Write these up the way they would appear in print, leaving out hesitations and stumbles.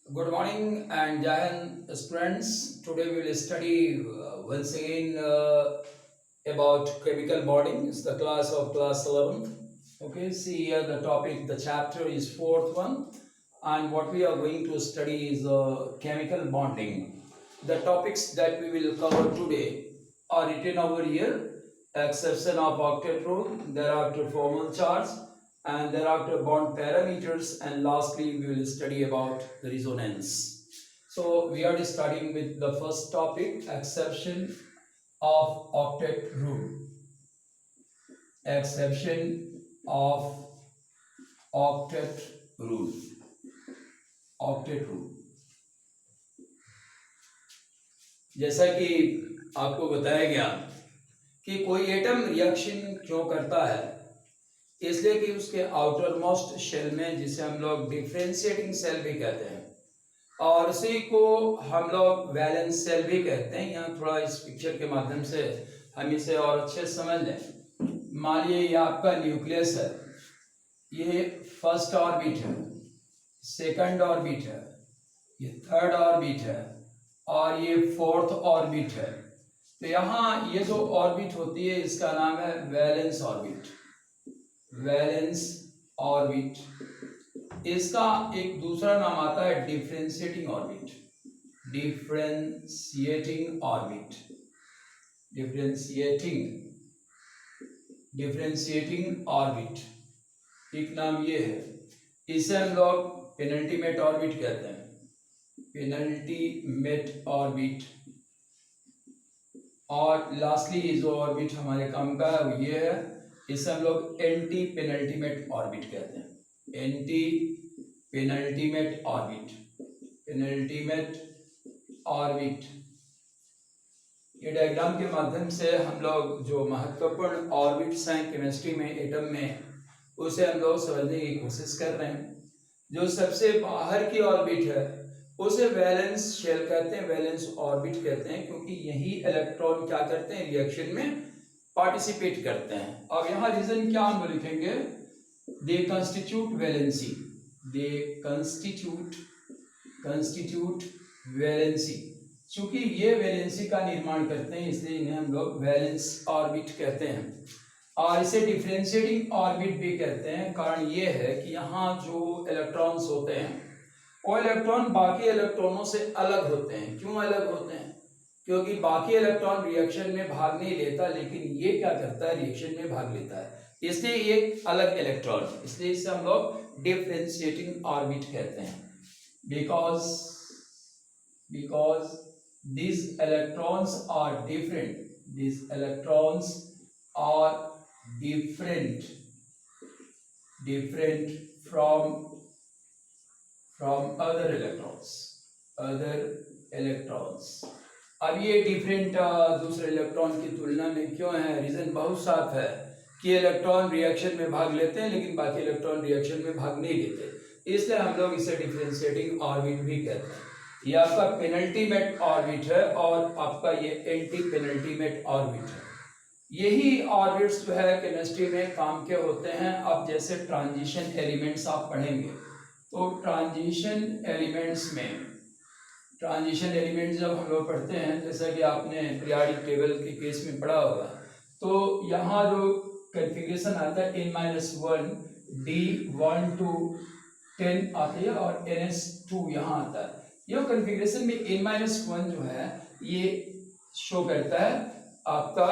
Good morning and Jahan students. Today we will study once again about chemical bonding. It's the class of class 11th. Okay, see here the topic, the chapter is fourth one, and what we are going to study is chemical bonding. The topics that we will cover today are written over here: exception of octet rule, thereafter formal charge, and thereafter bond parameters, and lastly we will study about the resonance. So we are starting with the first topic, exception of octet rule. Exception of octet rule. Octet rule. जैसा कि आपको बताया गया कि कोई atom reaction क्यों करता है, इसलिए कि उसके आउटर मोस्ट शेल में, जिसे हम लोग डिफरेंशिएटिंग सेल भी कहते हैं, और इसी को हम लोग वैलेंस सेल भी कहते हैं। यहाँ थोड़ा इस पिक्चर के माध्यम से हम इसे और अच्छे समझ लें। मान लीजिए ये आपका न्यूक्लियस है, ये फर्स्ट ऑर्बिट है, सेकंड ऑर्बिट है, ये थर्ड ऑर्बिट है और ये फोर्थ ऑर्बिट है। तो यहाँ ये जो ऑर्बिट होती है इसका नाम है वैलेंस ऑर्बिट। वैलेंस ऑर्बिट, इसका एक दूसरा नाम आता है differentiating orbit. Differentiating orbit, differentiating orbit, एक नाम ये है। इसे हम लोग पेनल्टीमेट ऑर्बिट कहते हैं, पेनल्टीमेट ऑर्बिट। और लास्टली जो ऑर्बिट हमारे काम का है वो ये है, इसे हम लोग एंटी पेनल्टीमेट ऑर्बिट कहते हैं। Anti penultimate orbit, penultimate orbit. ये डायग्राम के माध्यम से हम लोग जो महत्वपूर्ण ऑर्बिट्स हैं केमिस्ट्री में, एटम में, उसे हम लोग समझने की कोशिश कर रहे हैं। जो सबसे बाहर की ऑर्बिट है उसे वैलेंस शेल कहते हैं, वैलेंस ऑर्बिट कहते हैं, क्योंकि यही इलेक्ट्रॉन क्या करते हैं, रिएक्शन में पार्टिसिपेट करते हैं। अब यहाँ रीजन क्या हम लिखेंगे, दे कंस्टिट्यूट वैलेंसी, दे कंस्टिट्यूट वैलेंसी। चूंकि ये वैलेंसी का निर्माण करते हैं इसलिए इन्हें हम लोग वैलेंस ऑर्बिट कहते हैं। और इसे डिफरेंशिएटिंग ऑर्बिट भी कहते हैं। कारण ये है कि यहाँ जो इलेक्ट्रॉन्स होते हैं वो इलेक्ट्रॉन बाकी इलेक्ट्रॉनों से अलग होते हैं। क्यों अलग होते हैं? क्योंकि बाकी इलेक्ट्रॉन रिएक्शन में भाग नहीं लेता, लेकिन ये क्या करता है, रिएक्शन में भाग लेता है, इसलिए एक अलग इलेक्ट्रॉन, इसलिए इसे हम लोग डिफरेंशिएटिंग ऑर्बिट कहते हैं। Because these electrons are different, these electrons are different from other electrons। अब ये डिफरेंट दूसरे इलेक्ट्रॉन की तुलना में क्यों है? रीजन बहुत साफ है कि इलेक्ट्रॉन रिएक्शन में भाग लेते हैं लेकिन बाकी इलेक्ट्रॉन रिएक्शन में भाग नहीं लेते, इसलिए हम लोग इसे डिफरेंशिएटिंग ऑर्बिट भी कहते हैं। ये आपका पेनल्टीमेट ऑर्बिट है और आपका ये एंटी पेनल्टीमेट ऑर्बिट है। यही ऑर्बिट्स जो है केमिस्ट्री में काम के होते हैं। अब जैसे ट्रांजिशन एलिमेंट्स आप पढ़ेंगे तो ट्रांजिशन एलिमेंट्स जब हम लोग पढ़ते हैं, जैसा कि आपने पीरियोडिक टेबल के केस में पढ़ा होगा, तो यहाँ जो कन्फिग्रेशन आता है n-1 D1 to 10 आती है और ns2 यहाँ आता है। यह कन्फिग्रेशन में n-1 जो है ये शो करता है आपका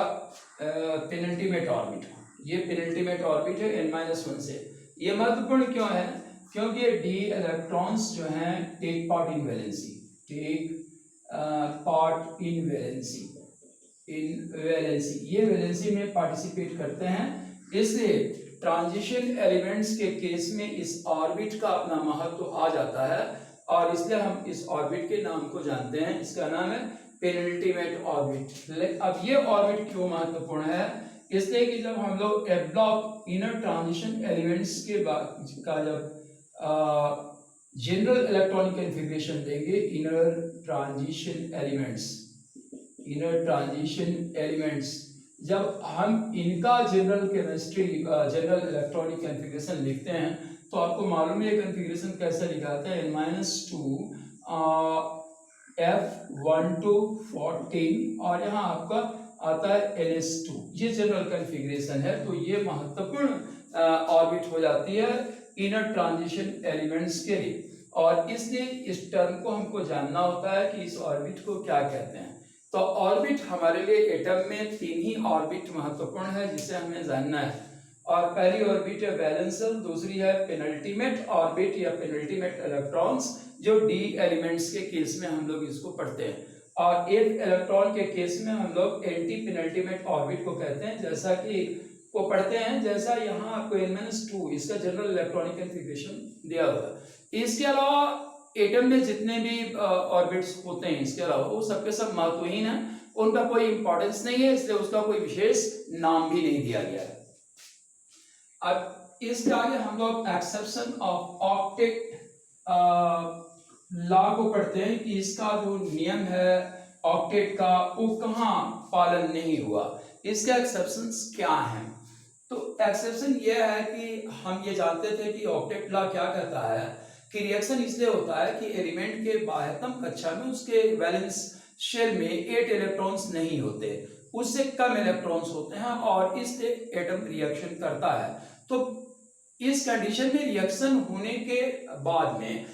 पेनल्टीमेट ऑर्बिट। ये पेनल्टीमेट ऑर्बिट है n-1 से। ये महत्वपूर्ण क्यों है? क्योंकि ये d इलेक्ट्रॉन्स जो हैं टेक पार्ट इन वैलेंसी, ये वैलेंसी में पार्टिसिपेट करते हैं। इसलिए ट्रांजिशन एलिमेंट्स के केस में इस ऑर्बिट का अपना महत्व आ जाता है और इसलिए हम इस ऑर्बिट के नाम को जानते हैं। इसका नाम है पेनल्टीमेट ऑर्बिट। अब ये ऑर्बिट क्यों महत्वपूर्ण है? इसलिए कि जब हम लोग F block inner transition elements के बाद का जब जनरल इलेक्ट्रॉनिक कन्फिग्रेशन देंगे, इनर ट्रांजिशन एलिमेंट्स, जब हम इनका जनरल इलेक्ट्रॉनिक कन्फिग्रेशन लिखते हैं तो आपको मालूम है ये कन्फिग्रेशन कैसे लिखा जाता है, n-2 F1214 और यहाँ आपका आता है ns2। ये जनरल कन्फिग्रेशन है। तो ये महत्वपूर्ण ऑर्बिट हो जाती है इनर ट्रांजिशन एलिमेंट्स के लिए, और इसलिए इस टर्म को हमको जानना होता है कि इस ऑर्बिट को क्या कहते हैं। तो ऑर्बिट हमारे लिए एटम में 3 ही ऑर्बिट महत्वपूर्ण है जिसे हमें जानना है। और पहली ऑर्बिट है वैलेंशियल, दूसरी है पेनल्टीमेट ऑर्बिट या पेनल्टीमेट इलेक्ट्रॉन्स, जो डी एलिमेंट्स के केस में हम लोग इसको पढ़ते हैं, और एक इलेक्ट्रॉन के केस में हम लोग एंटी पेनल्टीमेट ऑर्बिट को कहते हैं, जैसा कि वो पढ़ते हैं। जैसा यहाँ आपको n-2 इसका जनरल इलेक्ट्रॉनिक कन्फिग्रेशन दिया हुआ है। इसके अलावा एटम में जितने भी ऑर्बिट्स होते हैं इसके अलावा वो सबके सब महत्वहीन है, उनका कोई इंपॉर्टेंस नहीं है, इसलिए उसका कोई विशेष नाम भी नहीं दिया गया है। अब इसके आगे हम लोग एक्सेप्शन ऑफ ऑक्टेट लॉ को पढ़ते हैं कि इसका जो नियम है ऑक्टेट का वो कहाँ पालन नहीं हुआ, इसके एक्सेप्शंस क्या हैं। तो एक्सेप्शन ये है कि हम ये जानते थे कि ऑक्टेट लॉ क्या कहता है कि रिएक्शन इसलिए होता है कि एलिमेंट के बाह्यतम कक्षा में उसके वैलेंस शेल में 8 इलेक्ट्रॉन्स नहीं होते, उससे कम इलेक्ट्रॉन्स होते हैं, और इससे एटम रिएक्शन करता है। तो इस कंडीशन में रिएक्शन होने के बाद में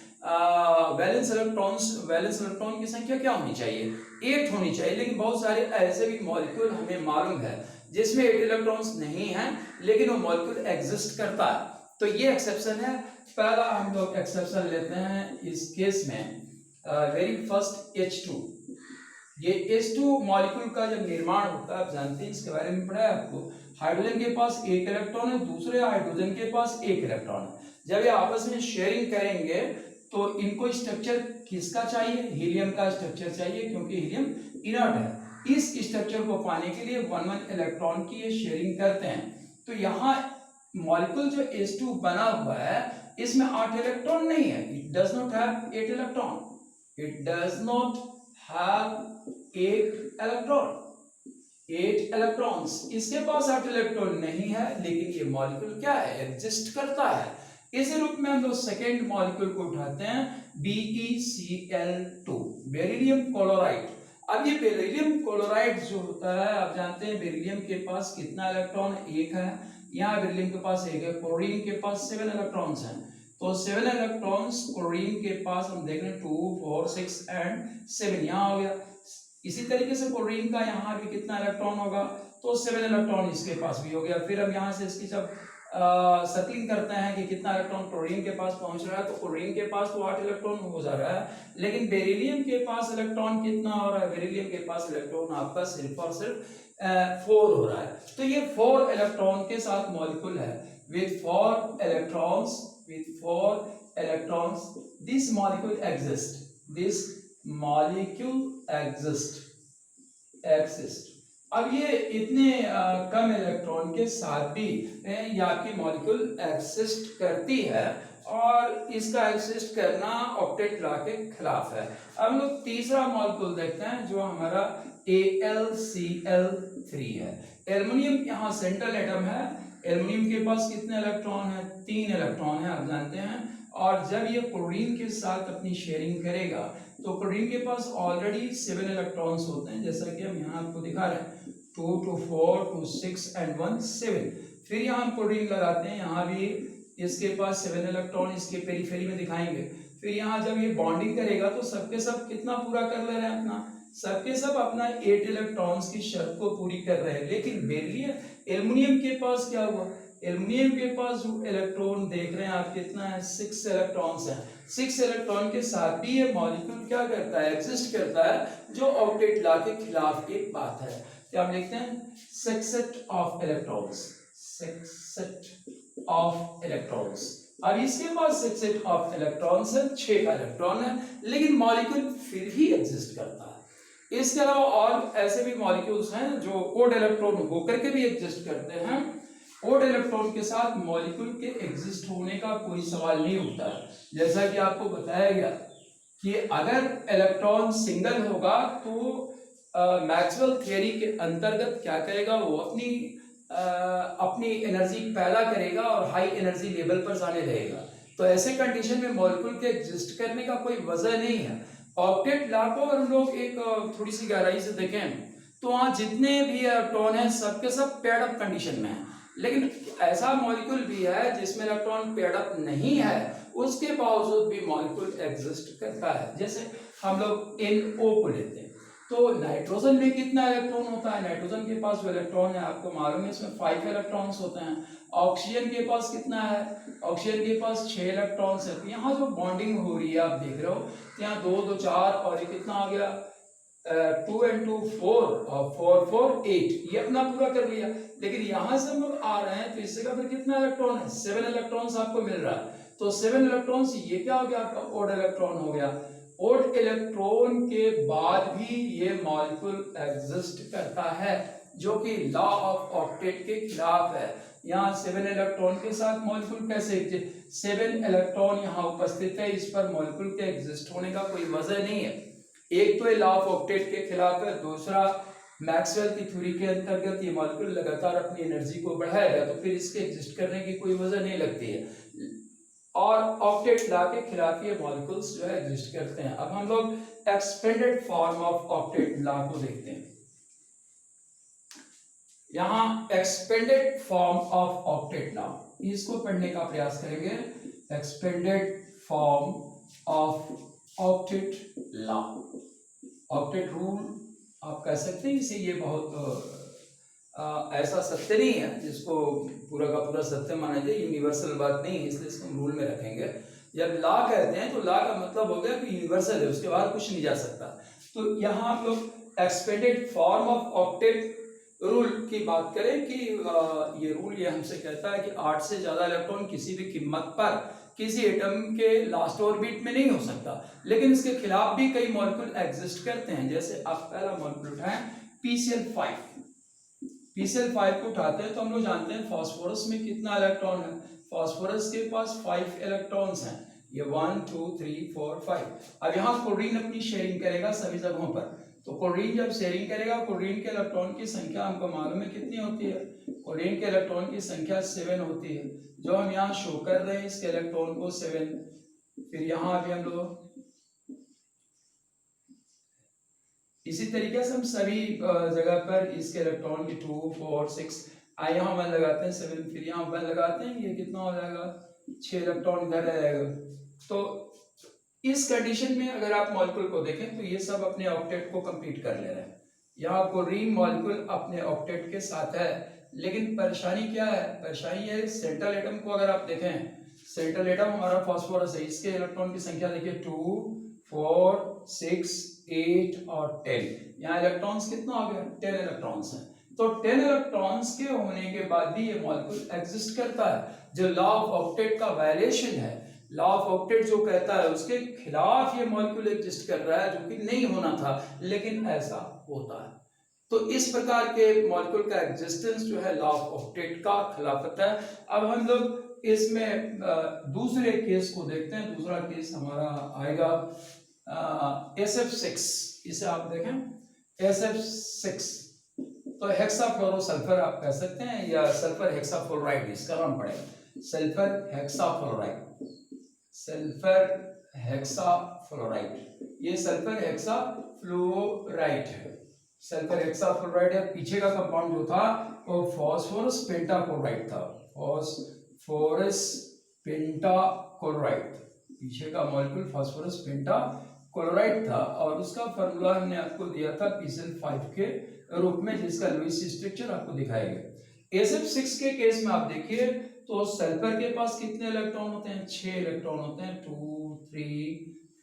वैलेंस इलेक्ट्रॉन की संख्या क्या होनी चाहिए, 8 होनी चाहिए। लेकिन बहुत सारे ऐसे भी मॉलिक्यूल हमें मालूम है जिसमें 8 इलेक्ट्रॉन्स नहीं हैं, लेकिन वो मॉलिक्यूल एग्जिस्ट करता है। तो ये एक्सेप्शन है। पहला हम लोग एक्सेप्शन लेते हैं इस केस में, वेरी फर्स्ट H2। ये H2 मॉलिक्यूल का जब निर्माण होता है, आप जानते हैं, इसके बारे में पढ़ा है आपको। हाइड्रोजन के पास 1 इलेक्ट्रॉन है, दूसरे हाइड्रोजन के पास 1 इलेक्ट्रॉन है। जब ये आपस में शेयरिंग करेंगे तो इनको स्ट्रक्चर किसका चाहिए, हीलियम का स्ट्रक्चर चाहिए, क्योंकि हीलियम इनर्ट है। इस स्ट्रक्चर को पाने के लिए 1-1 इलेक्ट्रॉन की ये शेयरिंग करते हैं। तो यहाँ मॉलिक्यूल जो H2 बना हुआ है इसमें 8 इलेक्ट्रॉन नहीं है, it does not have 8 electron, it does not have 8 electron, 8 electrons, इसके पास 8 इलेक्ट्रॉन नहीं है, लेकिन ये मॉलिक्यूल क्या है, एग्जिस्ट करता है। इसी रूप में हम लोग सेकेंड मॉलिक्यूल को उठाते हैं BeCl2, बेरिलियम क्लोराइड। अब ये बेरिलियम क्लोराइड जो होता है, आप जानते हैं बेरिलियम के पास कितना इलेक्ट्रॉन, 1 है। यहाँ बेरिलियम के पास 1 है, क्लोरीन के पास 7 इलेक्ट्रॉन्स हैं। तो 7 इलेक्ट्रॉन्स क्लोरीन के पास हम देख रहे हैं 2, 4, 6 एंड 7 यहाँ हो गया। इसी तरीके से क्लोरीन का यहाँ भी कितना इलेक्ट्रॉन होगा, तो 7 इलेक्ट्रॉन इसके पास भी हो गया। फिर हम यहाँ से इसकी जब सर्कलिंग करते हैं कि कितना इलेक्ट्रॉन क्लोरीन के पास पहुंच रहा है, तो क्लोरीन के पास तो 8 इलेक्ट्रॉन हो जा रहा है, लेकिन बेरिलियम के पास इलेक्ट्रॉन कितना हो रहा है, बेरिलियम के पास इलेक्ट्रॉन आपका सिर्फ और सिर्फ 4 हो रहा है। तो ये 4 इलेक्ट्रॉन के साथ मॉलिक्यूल है, with 4 electrons this molecule exist. अब ये इतने कम इलेक्ट्रॉन के साथ भी ये आपकी मॉलिक्यूल एग्जिस्ट करती है, और इसका एग्जिस्ट करना ऑक्टेट लॉ के खिलाफ है। अब हम लोग तीसरा मॉलिक्यूल देखते हैं जो हमारा AlCl3 है। एल्युमिनियम यहाँ सेंट्रल एटम है। एल्युमिनियम के पास कितने इलेक्ट्रॉन है, 3 इलेक्ट्रॉन है, आप जानते हैं। और जब ये क्लोरीन के साथ अपनी शेयरिंग करेगा तो क्लोरीन के पास ऑलरेडी 7 इलेक्ट्रॉन्स होते हैं, जैसा कि हम यहाँ आपको दिखा रहे हैं, 2 to 4 to 6 and 1 7। फिर यहाँ हम क्लोरीन लगाते हैं, यहाँ भी इसके पास 7 इलेक्ट्रॉन, इसके पेरीफेरी में दिखाएंगे। फिर यहाँ जब ये बॉन्डिंग करेगा तो सबके सब कितना पूरा कर ले रहे हैं अपना, सबके सब अपना 8 इलेक्ट्रॉन्स की शर्त को पूरी कर रहे हैं। लेकिन बेरिलियम एल्युमिनियम के पास क्या हुआ, एल्युमिनियम के पास जो इलेक्ट्रॉन देख रहे हैं आप कितना है, 6 इलेक्ट्रॉन्स हैं। 6 इलेक्ट्रॉन के साथ भी ये मॉलिक्यूल क्या करता है, एग्जिस्ट करता है, जो ऑक्टेट लॉ के खिलाफ एक बात है। क्या हम लिखते हैं, सेक्सेट ऑफ इलेक्ट्रॉन्स। अब इसके पास सेक्सेट ऑफ इलेक्ट्रॉन्स है, 6 का इलेक्ट्रॉन है, लेकिन मॉलिक्यूल फिर भी एग्जिस्ट करता है। इसके अलावा और ऐसे भी मॉलिक्यूल्स हैं जो ओड इलेक्ट्रॉन होकर के भी एग्जिस्ट करते हैं। ओड इलेक्ट्रॉन के साथ मॉलिक्यूल के एग्जिस्ट होने का कोई सवाल नहीं उठता। जैसा कि आपको बताया गया कि अगर इलेक्ट्रॉन सिंगल होगा तो मैक्सवेल थ्योरी के अंतर्गत क्या करेगा, वो अपनी एनर्जी पैदा करेगा और हाई एनर्जी लेवल पर जाने रहेगा। तो ऐसे कंडीशन में मॉलिक्यूल के एग्जिस्ट करने का कोई वजह नहीं है। ऑक्टेट लॉ को हम लोग एक थोड़ी सी गहराई से देखें तो वहाँ जितने भी इलेक्ट्रॉन हैं सबके सब पेयर्ड अप कंडीशन में है, लेकिन ऐसा मॉलिक्यूल भी है जिसमें इलेक्ट्रॉन पेयर्ड अप नहीं है, उसके बावजूद भी मॉलिक्यूल एग्जिस्ट करता है। जैसे हम लोग NO को लेते हैं तो नाइट्रोजन में कितना इलेक्ट्रॉन होता है, नाइट्रोजन के पास जो इलेक्ट्रॉन है आपको मालूम है इसमें 5 इलेक्ट्रॉन्स होते हैं। ऑक्सीजन के पास कितना है, ऑक्सीजन के पास 6 इलेक्ट्रॉन्स है। तो यहाँ जो बॉन्डिंग हो रही है आप देख रहे हो, तो यहाँ 2 2 4 और ये कितना आ गया 2 and 2 4 और 4 4 8, ये अपना पूरा कर लिया। लेकिन यहाँ से हम लोग आ रहे हैं तो इस जगह पर कितना इलेक्ट्रॉन है, 7 इलेक्ट्रॉन्स आपको मिल रहा है। तो 7 इलेक्ट्रॉन्स ये क्या हो गया आपका ओड इलेक्ट्रॉन हो गया। ओड इलेक्ट्रॉन के बाद भी ये मॉलिक्यूल एग्जिस्ट करता है, जो कि लॉ ऑफ ऑक्टेट के खिलाफ है। यहाँ 7 इलेक्ट्रॉन के साथ मॉलिक्यूल कैसे, 7 इलेक्ट्रॉन यहाँ उपस्थित है, इस पर मॉलिक्यूल के एग्जिस्ट होने का कोई वजह नहीं है। एक तो ये लॉ ऑफ ऑक्टेट के खिलाफ है, दूसरा मैक्सवेल की थ्योरी के अंतर्गत ये मॉलिक्यूल लगातार अपनी एनर्जी को बढ़ाएगा, तो फिर इसके एग्जिस्ट करने की कोई वजह नहीं लगती है। और ऑक्टेट लॉ के खिलाफ ये मॉलिक्यूल्स जो है एग्जिस्ट करते हैं। अब हम लोग expanded form of octet law को देखते हैं। यहां expanded form of octet law, इसको पढ़ने का प्रयास करेंगे। Expanded form of octet law, octet rule आप कह सकते हैं इसे। ये बहुत ऐसा सत्य नहीं है जिसको पूरा का पूरा सत्य माना जाए, यूनिवर्सल बात नहीं है, इसलिए इसको हम रूल में रखेंगे। जब लॉ कहते हैं तो लॉ का मतलब हो गया कि यूनिवर्सल है, उसके बाहर कुछ नहीं जा सकता। तो यहाँ हम लोग expanded form of octet rule की बात करें कि ये रूल ये हमसे कहता है कि 8 से ज्यादा इलेक्ट्रॉन किसी भी कीमत पर किसी एटम के लास्ट ऑर्बिट में नहीं हो सकता, लेकिन इसके खिलाफ भी कई मॉलिक्यूल एग्जिस्ट करते हैं। जैसे आप पहला मॉलिक्यूल उठाएं PCl5, PCl5 को उठाते हैं तो हम लोग जानते हैं फास्फोरस में कितना इलेक्ट्रॉन है, फास्फोरस के पास 5 इलेक्ट्रॉन्स हैं, ये 1 2 3 4 5। अब यहाँ क्लोरीन अपनी शेयरिंग करेगा सभी जगहों पर, तो क्लोरीन जब शेयरिंग करेगा, क्लोरीन के इलेक्ट्रॉन की संख्या हमको मालूम है कितनी होती है, क्लोरीन के इलेक्ट्रॉन की संख्या 7 होती है, जो हम यहाँ शो कर रहे हैं इसके इलेक्ट्रॉन को 7। फिर यहाँ भी हम लोग इसी तरीके से हम सभी जगह पर इसके इलेक्ट्रॉन की 2 4 6 यहाँ 1 लगाते हैं 7, फिर यहाँ 1 लगाते हैं, ये कितना हो जाएगा 6 इलेक्ट्रॉन इधर रहेगा। तो इस कंडीशन में अगर आप मॉलिक्यूल को देखें तो ये सब अपने ऑक्टेट को कंप्लीट कर ले रहे हैं। यहाँ क्लोरीन मॉलिक्यूल अपने ऑक्टेट के साथ है, लेकिन परेशानी क्या है, परेशानी है सेंट्रल एटम को अगर आप देखें, सेंट्रल एटम हमारा फास्फोरस है, इसके इलेक्ट्रॉन की संख्या देखिए 2 4 6 8 और 10। यहाँ इलेक्ट्रॉन्स कितना हो गया 10 इलेक्ट्रॉन्स हैं। तो 10 इलेक्ट्रॉन्स के होने के बाद भी ये मॉलिक्यूल एग्जिस्ट करता है। जो लॉ ऑफ ऑक्टेट का वायलेशन है, लॉ ऑफ ऑक्टेट जो कहता है उसके खिलाफ ये मॉलिक्यूल एग्जिस्ट कर रहा है, जो कि नहीं होना था, लेकिन ऐसा होता है। तो इस प्रकार के मॉलिक्यूल का एग्जिस्टेंस जो है लॉ ऑफ ऑक्टेट का खिलाफत है। अब हम लोग इसमें दूसरे केस को देखते हैं। दूसरा केस हमारा आएगा SF6। इसे आप देखें SF6, तो हेक्साफ्लोरोसल्फर आप कह सकते हैं, या सल्फर हेक्साफ्लोराइड इसका नाम पड़ेगा, सल्फर हेक्साफ्लोराइड, सल्फर हेक्साफ्लोराइड। ये सल्फर हेक्साफ्लोराइड है, सल्फर हेक्साफ्लोराइड है। पीछे का कंपाउंड जो था वो फास्फोरस पेंटाक्लोराइड था, फास्फोरस पेंटाक्लोराइड, पीछे का मॉलिक्यूल फास्फोरस पेंटाक्लोराइड था, और उसका फार्मूला हमने आपको दिया था PCl5 के रूप में, जिसका लुईस स्ट्रक्चर आपको दिखाएगा। SF6 के केस में आप देखिए तो सल्फर के पास कितने इलेक्ट्रॉन होते हैं, 6 इलेक्ट्रॉन होते हैं, 2 3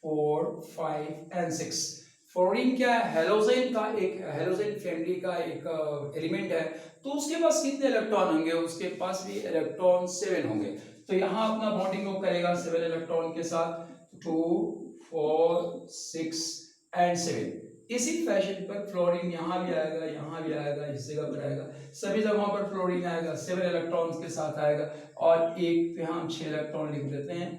4 5 एंड 6। फ्लोरीन क्या है, हेलोजन का एक, हेलोजन फैमिली का एक एलिमेंट है, तो उसके पास कितने इलेक्ट्रॉन होंगे, उसके पास भी इलेक्ट्रॉन 7 होंगे। तो यहाँ अपना बॉन्डिंग वो करेगा 7 इलेक्ट्रॉन के साथ, 2 4 6 एंड 7। इसी फैशन पर फ्लोरीन यहाँ भी आएगा, यहाँ भी आएगा, इस जगह पर आएगा, सभी जगहों पर फ्लोरीन आएगा, 7 इलेक्ट्रॉन्स के साथ आएगा। और एक पे हम 6 इलेक्ट्रॉन लिख देते हैं,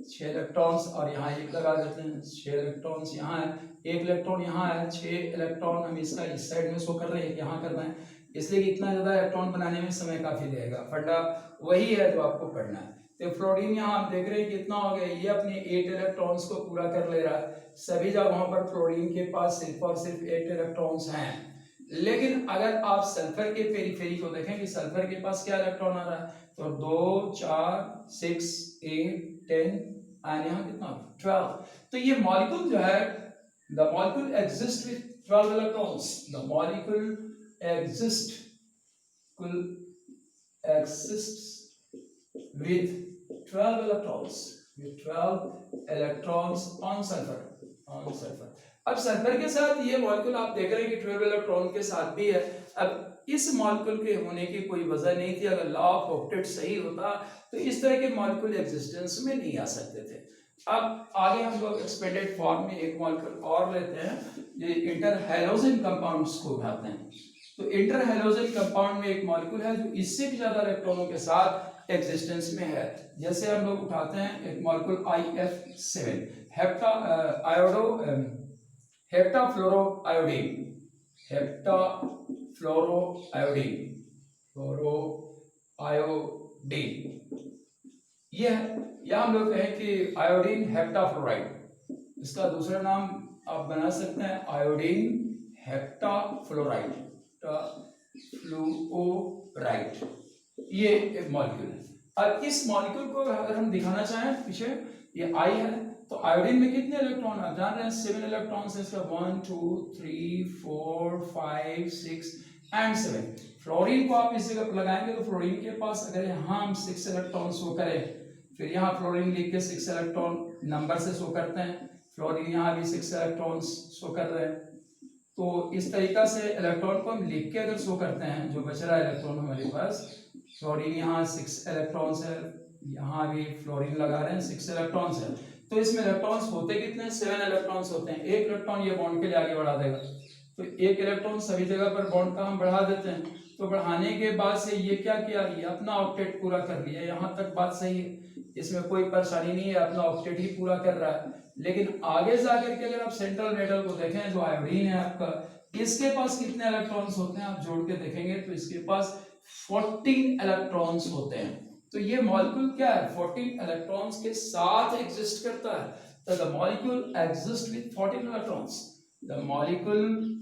6 इलेक्ट्रॉन्स, और यहाँ एक लगा देते हैं, 6 इलेक्ट्रॉन्स यहाँ है, 1 इलेक्ट्रॉन यहाँ है, 6 इलेक्ट्रॉन हम इसका इस साइड में शो कर रहे हैं, यहाँ करना है, इसलिए इतना ज्यादा इलेक्ट्रॉन बनाने में समय काफी लगेगा। फंडा वही है जो आपको पढ़ना है। तो फ्लोरीन यहाँ हम देख रहे हैं कितना हो गया, ये अपने 8 इलेक्ट्रॉन्स को पूरा कर ले रहा है। सभी जगहों पर फ्लोरीन के पास सिर्फ और सिर्फ 8 इलेक्ट्रॉन्स हैं। लेकिन अगर आप सल्फर के पेरिफेरी को देखें कि सल्फर के पास क्या इलेक्ट्रॉन आ रहा है, तो 2 4 6 8 10 और यहाँ कितना 12। तो ये मॉलिक्यूल जो है, the molecule exist with 12 electrons, the molecule exist with 12 electrons on sulfur। अब सल्फर के साथ ये मॉलिक्यूल आप देख रहे हैं कि 12 इलेक्ट्रॉन के साथ भी है। अब इस मॉलिक्यूल के होने की कोई वजह नहीं थी। अगर लॉ ऑफ ऑक्टेट सही होता तो इस तरह के मॉलिक्यूल एग्जिस्टेंस में नहीं आ सकते थे। अब आगे हम लोग एक्सपेंडेड फॉर्म में एक मॉलिक्यूल और लेते हैं, ये इंटर हैलोजन कंपाउंड्स को उठाते हैं। तो इंटर हैलोजन कंपाउंड में एक मॉलिक्यूल है जो इससे भी ज्यादा इलेक्ट्रॉनों के साथ एग्जिस्टेंस में है। जैसे हम लोग उठाते हैं एक मॉलिक्यूल IF7 हेप्टाफ्लोरोआयोडीन, ये या हम लोग कहें कि आयोडीन हेप्टाफ्लोराइड, इसका दूसरा नाम आप बना सकते हैं आयोडीन हेप्टाफ्लोराइड, फ्लूओराइड, ये एक मॉलिक्यूल है। अब इस मॉलिक्यूल को अगर हम दिखाना चाहें, पीछे ये I है, तो आयोडीन में कितने इलेक्ट्रॉन आप जान रहे हैं, 7 इलेक्ट्रॉन्स है इसका, 1 2 3 4 5 6 एंड 7। फ्लोरीन को आप इस जगह पर लगाएंगे तो फ्लोरीन के पास अगर यहाँ हम 6 इलेक्ट्रॉन शो करें, फिर यहाँ फ्लोरीन लिख के 6 इलेक्ट्रॉन नंबर से शो करते हैं, फ्लोरीन यहाँ भी 6 इलेक्ट्रॉन्स शो कर रहे हैं। तो इस तरीका से इलेक्ट्रॉन को हम लिख के अगर शो करते हैं, जो बच रहा है इलेक्ट्रॉन हमारे पास, फ्लोरीन यहाँ 6 इलेक्ट्रॉन्स है, यहाँ भी फ्लोरीन लगा रहे हैं 6 इलेक्ट्रॉन्स है। तो इसमें इलेक्ट्रॉन्स होते कितने, 7 इलेक्ट्रॉन्स होते हैं। एक इलेक्ट्रॉन ये बॉन्ड के लिए आगे बढ़ा देगा, तो एक इलेक्ट्रॉन सभी जगह पर बॉन्ड का हम बढ़ा देते हैं। तो बढ़ाने के बाद से ये क्या किया, ये अपना ऑक्टेट पूरा कर लिया। यहाँ तक बात सही है, इसमें कोई परेशानी नहीं है, अपना ऑक्टेट ही पूरा कर रहा है। लेकिन आगे जाकर के अगर आप सेंट्रल मेटल को देखें, जो आयोडीन है आपका, इसके पास कितने इलेक्ट्रॉन्स होते हैं आप जोड़ के देखेंगे तो इसके पास 14 इलेक्ट्रॉन्स होते हैं। तो ये मॉलिक्यूल क्या है, 14 इलेक्ट्रॉन्स के साथ एग्जिस्ट करता है। तो the molecule exist with 14 electrons, the molecule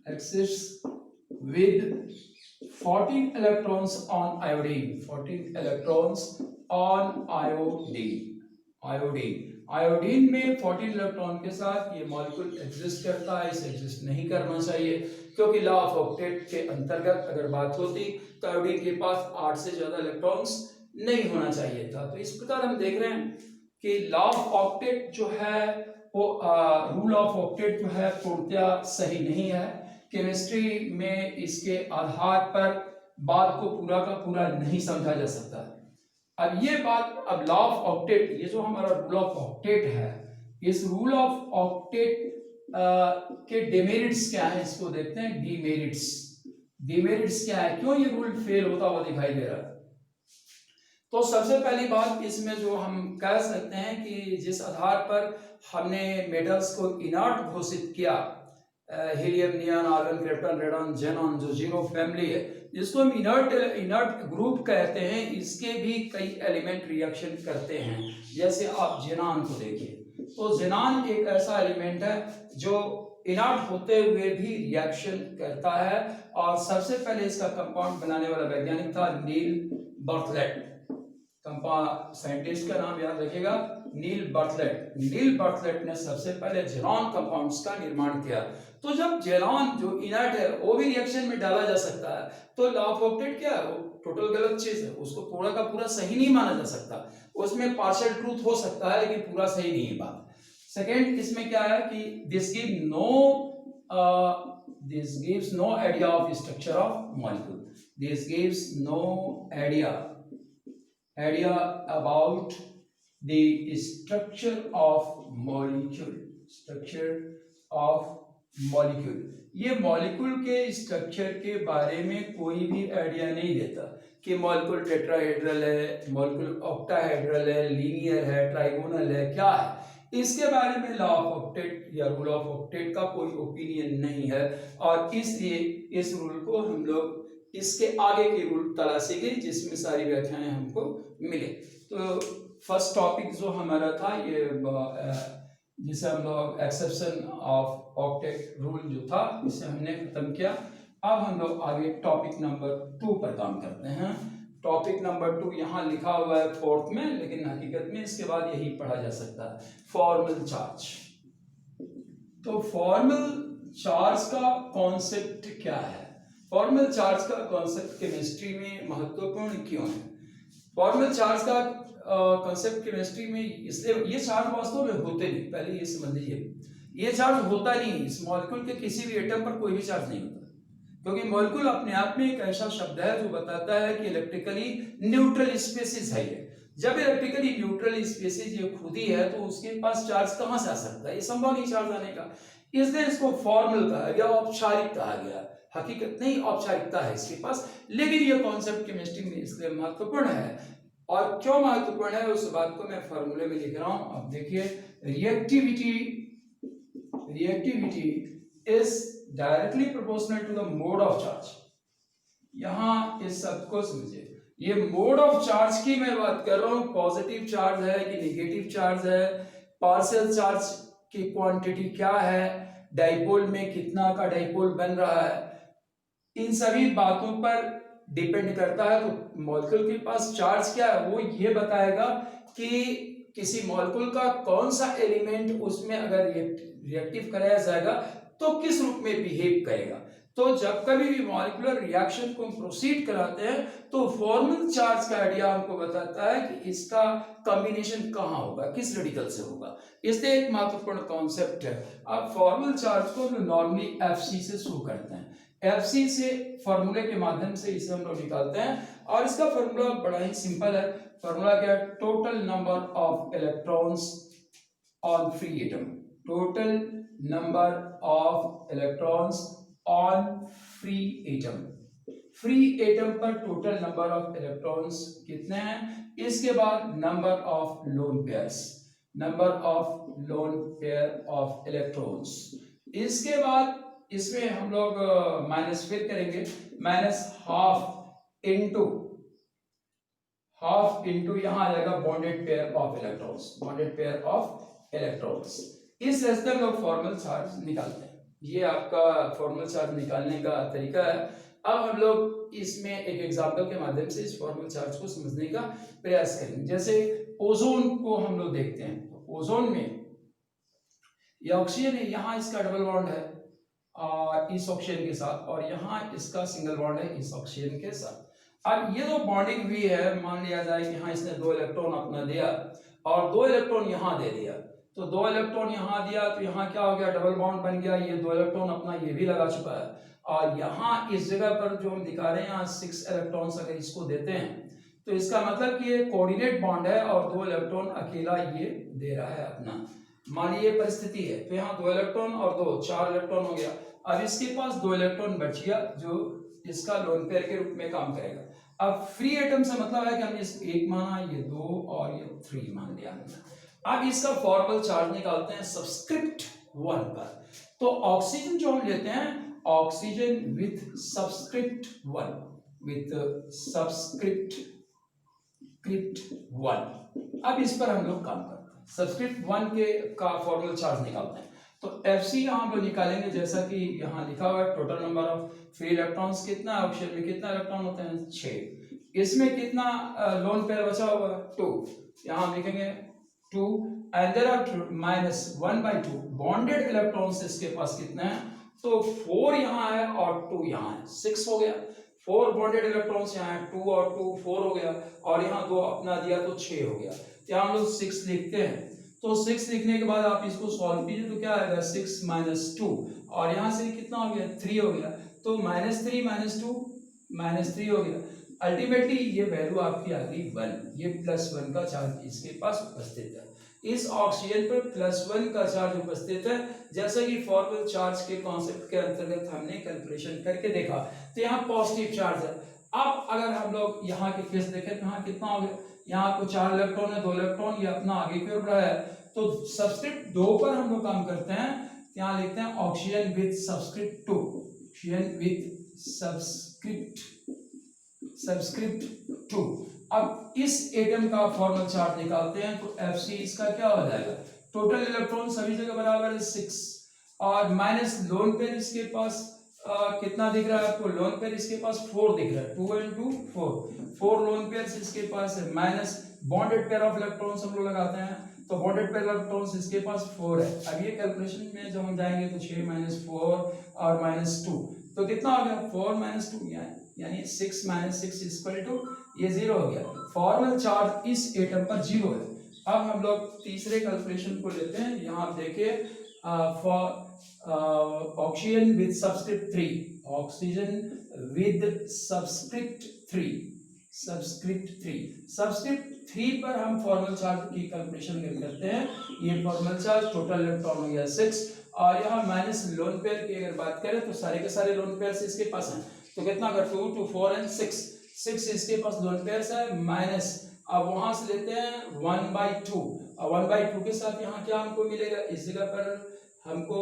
exists with 14 electrons on iodine, 14 electrons on iodine में 14 इलेक्ट्रॉन के साथ ये मॉलिक्यूल एग्जिस्ट करता है। इसे एग्जिस्ट नहीं करना चाहिए, क्योंकि लॉ ऑफ ऑक्टेट के अंतर्गत अगर बात होती तो आयोडीन के पास 8 से ज्यादा इलेक्ट्रॉन्स नहीं होना चाहिए था। तो इस प्रकार हम देख रहे हैं कि लॉ ऑफ ऑक्टेट जो है वो रूल ऑफ ऑक्टेट जो है पूर्णतः सही नहीं है। केमिस्ट्री में इसके आधार पर बात को पूरा का पूरा नहीं समझा जा सकता। अब ये बात, अब लॉ ऑफ ऑक्टेट, ये जो हमारा रूल ऑफ ऑक्टेट है, इस रूल ऑफ ऑक्टेट के डिमेरिट्स क्या है, इसको देखते हैं। डिमेरिट्स क्या है, क्यों ये रूल फेल होता हुआ दिखाई दे रहा है। तो सबसे पहली बात इसमें जो हम कह सकते हैं कि जिस आधार पर हमने मेटल्स को इनर्ट घोषित किया, helium, neon, argon, krypton, radon, xenon, जो जीरो फैमिली है, जिसको हम इनर्ट ग्रुप कहते हैं, इसके भी कई एलिमेंट रिएक्शन करते हैं। जैसे आप जेनॉन को देखिए, तो जेनॉन एक ऐसा एलिमेंट है जो इनर्ट होते हुए भी रिएक्शन करता है। और सबसे पहले इसका कंपाउंड बनाने वाला वैज्ञानिक था नील बर्थलेट। साइंटिस्ट का नाम याद रखिएगा, नील बर्थलेट ने सबसे पहले जेनॉन कंपाउंड्स का निर्माण किया। तो जब जेनॉन जो इनर्ट है वो भी रिएक्शन में डाला जा सकता है, तो लॉ ऑफ ऑक्टेट क्या है, वो टोटल गलत चीज है, उसको पूरा का पूरा सही नहीं माना जा सकता। उसमें पार्शियल ट्रूथ हो सकता है लेकिन पूरा सही नहीं है बात। सेकेंड, इसमें क्या है कि this gives no idea of structure of molecule, this gives no idea about the structure of molecule। ये मॉलिक्यूल के स्ट्रक्चर के बारे में कोई भी आइडिया नहीं देता कि मॉलिक्यूल टेट्राहेड्रल है, मॉलिक्यूल ऑक्टाहेड्रल है, लीनियर है, ट्राइगोनल है, क्या है, इसके बारे में लॉ ऑफ ऑक्टेट या रूल ऑफ ऑक्टेट का कोई ओपिनियन नहीं है। और इसलिए इस रूल को हम लोग इसके आगे की रूल तलाशी गई जिसमें सारी व्याख्याएं हमको मिले। तो फर्स्ट टॉपिक जो हमारा था ये जिसे हम लोग एक्सेप्शन ऑफ ऑक्टेट रूल जो था इसे हमने खत्म किया। अब हम लोग आगे टॉपिक नंबर 2 पर काम करते हैं। टॉपिक नंबर 2 यहाँ लिखा हुआ है 4th में, लेकिन हकीकत में इसके बाद यही पढ़ा जा सकता है, फॉर्मल चार्ज। तो फॉर्मल चार्ज का कॉन्सेप्ट क्या है? फॉर्मल चार्ज का कॉन्सेप्ट केमिस्ट्री में महत्वपूर्ण क्यों है? फॉर्मल चार्ज का कॉन्सेप्ट केमिस्ट्री में इसलिए, ये चार्ज वास्तव में होते नहीं, पहले ये समझ लीजिए, ये चार्ज होता नहीं। इस मॉलिक्यूल के किसी भी एटम पर कोई भी चार्ज नहीं होता, क्योंकि मॉलिक्यूल अपने आप में एक ऐसा शब्द है जो बताता है कि इलेक्ट्रिकली न्यूट्रल स्पेसिस है ये। जब इलेक्ट्रिकली न्यूट्रल स्पेसिस ये खुद ही है तो उसके पास चार्ज कहां से आ सकता है? ये संभव नहीं चार्ज आने का, इसलिए इसको फॉर्मल कहा गया, औपचारिक कहा गया। हकीकत नहीं, औपचारिकता है इसके पास, लेकिन ये कॉन्सेप्ट केमिस्ट्री में इसलिए महत्वपूर्ण है। और क्यों महत्वपूर्ण है उस बात को मैं फॉर्मूले में लिख रहा हूं। अब देखिए, reactivity is directly proportional to the mode of charge. यहां इस शब्द को समझिए, ये मोड ऑफ चार्ज की मैं बात कर रहा हूं। पॉजिटिव चार्ज है कि नेगेटिव चार्ज है, पार्शियल चार्ज की क्वांटिटी क्या है, डाइपोल में कितना का डाइपोल बन रहा है, इन सभी बातों पर डिपेंड करता है। तो मॉलिक्यूल के पास चार्ज क्या है वो ये बताएगा कि किसी मॉलिक्यूल का कौन सा एलिमेंट उसमें अगर रिएक्टिव कराया जाएगा तो किस रूप में बिहेव करेगा। तो जब कभी भी मॉलिक्यूलर रिएक्शन को प्रोसीड कराते हैं तो फॉर्मल चार्ज का आइडिया हमको बताता है कि इसका कॉम्बिनेशन कहाँ होगा, किस रेडिकल से होगा। इसलिए एक महत्वपूर्ण कॉन्सेप्ट है। अब फॉर्मल चार्ज को नॉर्मली एफसी से शुरू करते हैं। एफसी से फॉर्मूले के माध्यम से इसे हम लोग निकालते हैं, और इसका फॉर्मूला बड़ा ही सिंपल है। फॉर्मूला क्या है? Total number of electrons on free atom. Total number of electrons on free atom. Free atom पर टोटल नंबर ऑफ इलेक्ट्रॉन्स कितने हैं? इसके बाद number of lone pairs, number of lone pair of electrons. इसके बाद इसमें हम लोग माइनस फिर करेंगे, माइनस हाफ इंटू यहां आ जाएगा bonded pair of electrons, bonded pair of electrons. इस तरह से हम लोग फॉर्मल चार्ज निकालते हैं। ये आपका फॉर्मल चार्ज निकालने का तरीका है। अब हम लोग इसमें एक एग्जांपल के माध्यम से इस फॉर्मल चार्ज को समझने का प्रयास करेंगे। जैसे ओजोन को हम लोग देखते हैं, तो ओजोन में ये ऑक्सीजन है, यहाँ इसका डबल बॉन्ड है इस ऑक्सीजन के साथ, और यहाँ इसका सिंगल बॉन्ड है इस ऑक्सीजन के साथ। अब ये जो बॉन्डिंग हुई है, मान लिया जाए कि यहाँ इसने 2 इलेक्ट्रॉन अपना दिया और 2 इलेक्ट्रॉन यहाँ दे दिया, तो 2 इलेक्ट्रॉन यहाँ दिया तो यहाँ क्या हो गया? डबल बॉन्ड बन गया। ये 2 इलेक्ट्रॉन अपना ये भी लगा चुका है, और यहाँ इस जगह पर जो हम दिखा रहे हैं यहाँ 6 इलेक्ट्रॉन्स अगर इसको देते हैं तो इसका मतलब कि ये कोऑर्डिनेट बॉन्ड है और 2 इलेक्ट्रॉन अकेला ये दे रहा है अपना। मानिए परिस्थिति है, तो यहाँ 2 इलेक्ट्रॉन और 2 4 इलेक्ट्रॉन हो गया। अब इसके पास 2 इलेक्ट्रॉन बच गया जो इसका लोन पेयर के रूप में काम करेगा। अब फ्री एटम से मतलब है कि हमने इसको 1 माना, ये 2 और ये 3 मान लिया। अब इसका फॉर्मल चार्ज निकालते हैं सबस्क्रिप्ट 1 पर। तो ऑक्सीजन जो हम लेते हैं, oxygen with subscript 1, with subscript 1। अब इस पर हम लोग काम करते हैं। सबस्क्रिप्ट 1 के का फॉर्मल चार्ज निकालते हैं। तो FC यहाँ हम लोग निकालेंगे, जैसा कि यहाँ लिखा हुआ है total number of free electrons कितना है, ऑक्सीजन में कितना इलेक्ट्रॉन होते हैं? 6। इसमें कितना लोन पेयर बचा हुआ है? 2। यहाँ हम लिखेंगे 2 and there are -1/2 bonded electrons इसके पास कितने हैं? तो 4 यहाँ है और 2 यहाँ है, 6 हो गया। 4 बॉन्डेड इलेक्ट्रॉन्स यहाँ है, 2 और 2 4 हो गया, और यहाँ 2 अपना दिया तो 6 हो गया। यहाँ हम लोग 6 लिखते हैं। तो 6 लिखने के बाद आप इसको सॉल्व कीजिए तो क्या आएगा? 6 - 2, और यहाँ से कितना हो गया? 3 हो गया। तो -3 - 2 -3 हो गया। अल्टीमेटली ये वैल्यू आपकी आ गई 1। ये +1 का चार्ज इसके पास उपस्थित है। इस ऑक्सीजन पर +1 का चार्ज उपस्थित है। जैसा कि फॉर्मल चार्ज के कॉन्सेप्ट के अंतर्गत हमने कैलकुलेशन करके देखा, तो यहाँ पॉजिटिव चार्ज है। अब अगर हम लोग यहाँ के केस देखें तो यहाँ कितना हो गया? यहाँ आपको 4 इलेक्ट्रॉन है, 2 इलेक्ट्रॉन, ये अपना आगे की ओर बढ़ा है। तो सबस्क्रिप्ट 2 पर हम लोग काम करते हैं। यहाँ लिखते हैं oxygen with subscript 2, oxygen with subscript subscript 2। अब इस एटम का फॉर्मल चार्ज निकालते हैं तो Fc इसका क्या हो जाएगा, टोटल इलेक्ट्रॉन सभी जगह बराबर है 6 और माइनस लोन पेयर इसके पास कितना दिख रहा है आपको, लोन पेयर इसके पास 4 दिख रहा है, 2 and 2 4 लोन पेयर इसके पास है, minus bonded pair of electrons हम लोग लगाते हैं तो बॉन्डेड पेयर इलेक्ट्रॉन्स इसके पास 4 है। अब ये कैलकुलेशन में जब हम जाएंगे तो 6 - 4 और -2 तो कितना हो गया, 4 - 2 यानी 6 - 6 इक्वल टू ये 0 हो गया। फॉर्मल चार्ज इस एटम पर 0 है। अब हम लोग तीसरे कैलकुलेशन को लेते हैं। यहाँ आप देखिए for oxygen with subscript 3, oxygen with subscript 3 पर हम फॉर्मल चार्ज की कैलकुलेशन करते हैं। ये फॉर्मल चार्ज टोटल इलेक्ट्रॉन हो गया 6 और यहाँ माइनस लोन पेयर की अगर बात करें तो सारे के सारे लोन पेयर इसके पास हैं तो कितना अगर 2 2 4 and 6 इसके पास लोन पेयर है माइनस, अब वहां से लेते हैं 1/2 और 1/2 के साथ यहाँ क्या हमको मिलेगा, इस जगह पर हमको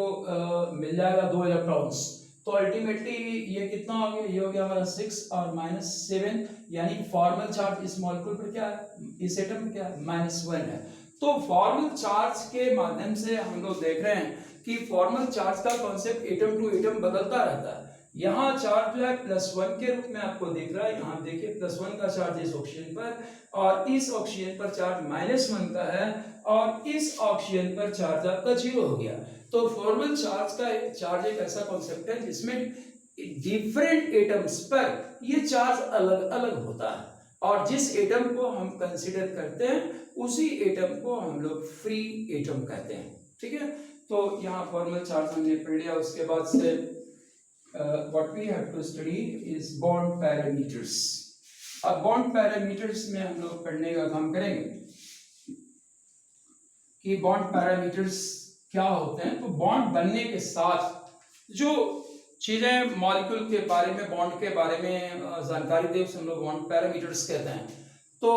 मिल जाएगा 2 इलेक्ट्रॉन्स तो अल्टीमेटली ये कितना हो गया, ये हो गया हमारा 6 और -7 यानी फॉर्मल चार्ज इस मॉलिक्यूल पर क्या है, इस एटम में क्या है, -1 है। तो फॉर्मल चार्ज के माध्यम से हम लोग देख रहे हैं कि फॉर्मल चार्ज का कॉन्सेप्ट एटम टू एटम बदलता रहता है। यहाँ चार्ज जो है +1 के रूप में आपको दिख रहा है, यहाँ देखिए +1 का चार्ज इस ऑक्सीजन पर और इस ऑक्सीजन पर चार्ज -1 का है और इस ऑक्सीजन पर चार्ज आपका 0 हो गया। तो फॉर्मल चार्ज एक ऐसा कॉन्सेप्ट है जिसमें डिफरेंट एटम्स पर ये चार्ज अलग अलग होता है और जिस एटम को हम कंसीडर करते हैं उसी एटम को हम लोग फ्री एटम कहते हैं। ठीक है, तो यहाँ फॉर्मल चार्ज हमने पढ़ लिया। उसके बाद से what we have to study is bond parameters। अब बॉन्ड पैरामीटर्स में हम लोग पढ़ने का काम करेंगे कि बॉन्ड पैरामीटर्स क्या होते हैं। तो बॉन्ड बनने के साथ जो चीजें मॉलिक्यूल के बारे में, बॉन्ड के बारे में जानकारी दे उसे हम लोग बॉन्ड पैरामीटर्स कहते हैं। तो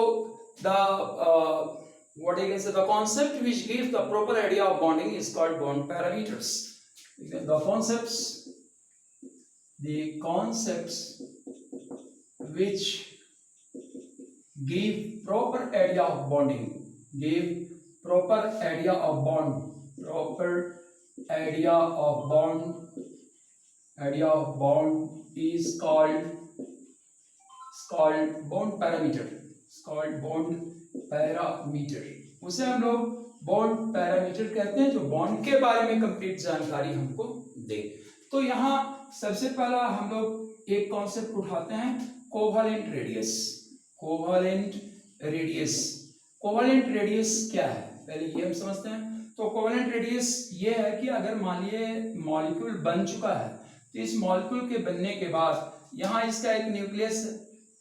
what you can say, the concept which gives the proper idea of bonding is called bond parameters। the concepts which give proper idea of bonding, idea of bond is called bond parameter, उसे हम लोग bond parameter कहते हैं जो bond के बारे में complete जानकारी हमको दे। तो यहाँ सबसे पहला हम लोग एक कॉन्सेप्ट उठाते हैं, कोवैलेंट रेडियस क्या है पहले ये हम समझते हैं। तो कोवैलेंट रेडियस ये है कि अगर मान लिए मॉलिक्यूल बन चुका है तो इस मॉलिक्यूल के बनने के बाद यहाँ इसका एक न्यूक्लियस,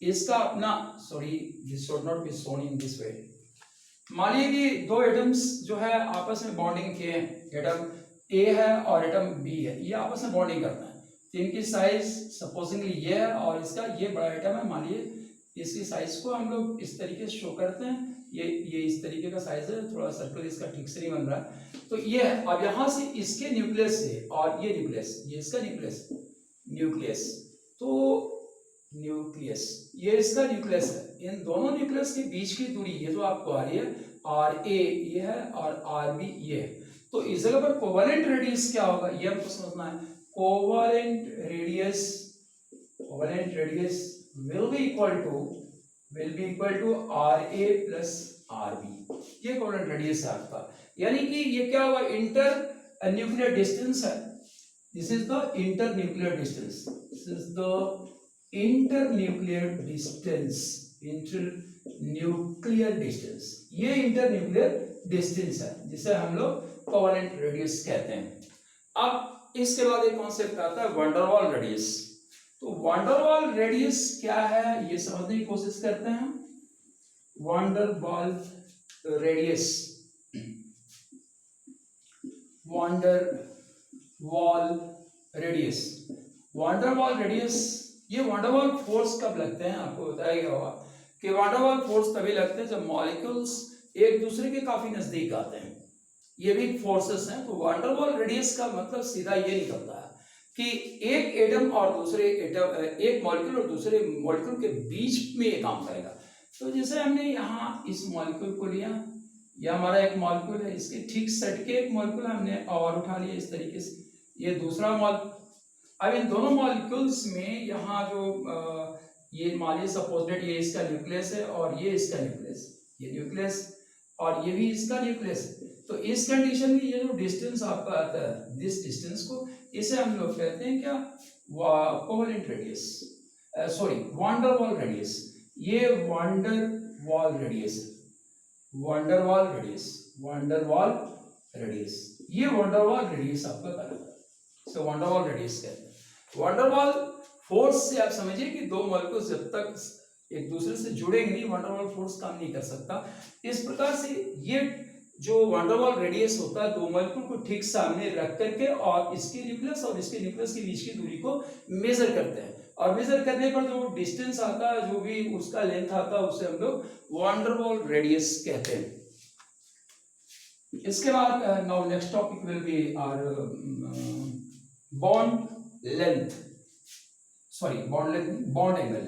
इसका अपना this should not be shown in this way. मान लीजिए कि दो एटम्स जो है आपस में बॉन्डिंग किए हैं, एटम ए है और एटम बी है, ये आपस में बॉन्डिंग करता है। तो इनकी साइज सपोजिंगली ये है और इसका ये बड़ा एटम है, मान लीजिए इसकी साइज को हम लोग इस तरीके से शो करते हैं, ये इस तरीके का साइज है, थोड़ा सर्कल इसका ठीक से नहीं बन रहा है। तो ये है, अब यहाँ से इसके न्यूक्लियस से और ये न्यूक्लियस, ये इसका न्यूक्लियस, तो न्यूक्लियस ये इसका न्यूक्लियस है। इन दोनों न्यूक्लियस के बीच की दूरी ये जो आपको आ रही है RA ये है और RB ये है। तो इस जगह पर कोवैलेंट रेडियस क्या होगा ये हमको समझना है। Covalent radius will be equal to RA plus RB। ये कोवैलेंट रेडियस है आपका, यानी कि ये क्या होगा, इंटर न्यूक्लियर डिस्टेंस है। This is the inter nuclear distance, ये इंटर न्यूक्लियर डिस्टेंस है जिसे हम लोग कोवैलेंट रेडियस कहते हैं। अब इसके बाद एक कॉन्सेप्ट आता है वंडरवॉल रेडियस। तो वंडरवॉल रेडियस क्या है ये समझने की कोशिश करते हैं। वंडरवॉल रेडियस, ये वंडरवॉल फोर्स कब लगते हैं आपको बताया गया होगा कि वंडरवॉल फोर्स तभी लगते हैं जब मॉलिक्यूल्स एक दूसरे के काफी नजदीक आते हैं, ये भी फोर्सेस हैं। तो वंडरवॉल रेडियस का मतलब सीधा ये निकलता है कि एक एटम और दूसरे एटम, एक मॉलिक्यूल और दूसरे मॉलिक्यूल के बीच में ये काम करेगा। तो जैसे हमने यहाँ इस मॉलिक्यूल को लिया, यह हमारा एक मॉलिक्यूल है, इसके ठीक सट के एक मॉलिक्यूल हमने और उठा लिया इस तरीके से, ये दूसरा मॉलिक्यूल। अब इन दोनों मॉलिक्यूल्स में यहाँ जो ये मान लीजिए सपोज दैट ये इसका न्यूक्लियस है और ये इसका न्यूक्लियस, ये न्यूक्लियस और ये भी इसका न्यूक्लियस है। तो इस कंडीशन में ये जो डिस्टेंस आपका आता है, दिस डिस्टेंस को, इसे हम लोग कहते हैं क्या, कोवेलेंट रेडियस, सॉरी वांडर वाल रेडियस। ये वांडर वाल रेडियस, वांडर वाल रेडियस, वांडर वाल रेडियस, ये वांडर वाल रेडियस आपका कहलाता है। सो वांडर वाल रेडियस कहते हैं। वांडर वाल फोर्स से आप समझिए कि दो मॉलिक्यूल्स जब तक एक दूसरे से जुड़ेंगे नहीं, वांडर वाल फोर्स काम नहीं कर सकता। इस प्रकार से ये जो वांडर वाल रेडियस होता है, दो मॉलिक्यूल को ठीक सामने रख करके और इसके न्यूक्लियस और इसके न्यूक्लियस के बीच की दूरी को मेजर करते हैं, और मेजर करने पर जो डिस्टेंस आता है, जो भी उसका लेंथ आता है, उसे हम लोग वांडर वाल रेडियस कहते हैं। इसके बाद now next topic will be our bond length, sorry bond length, bond angle.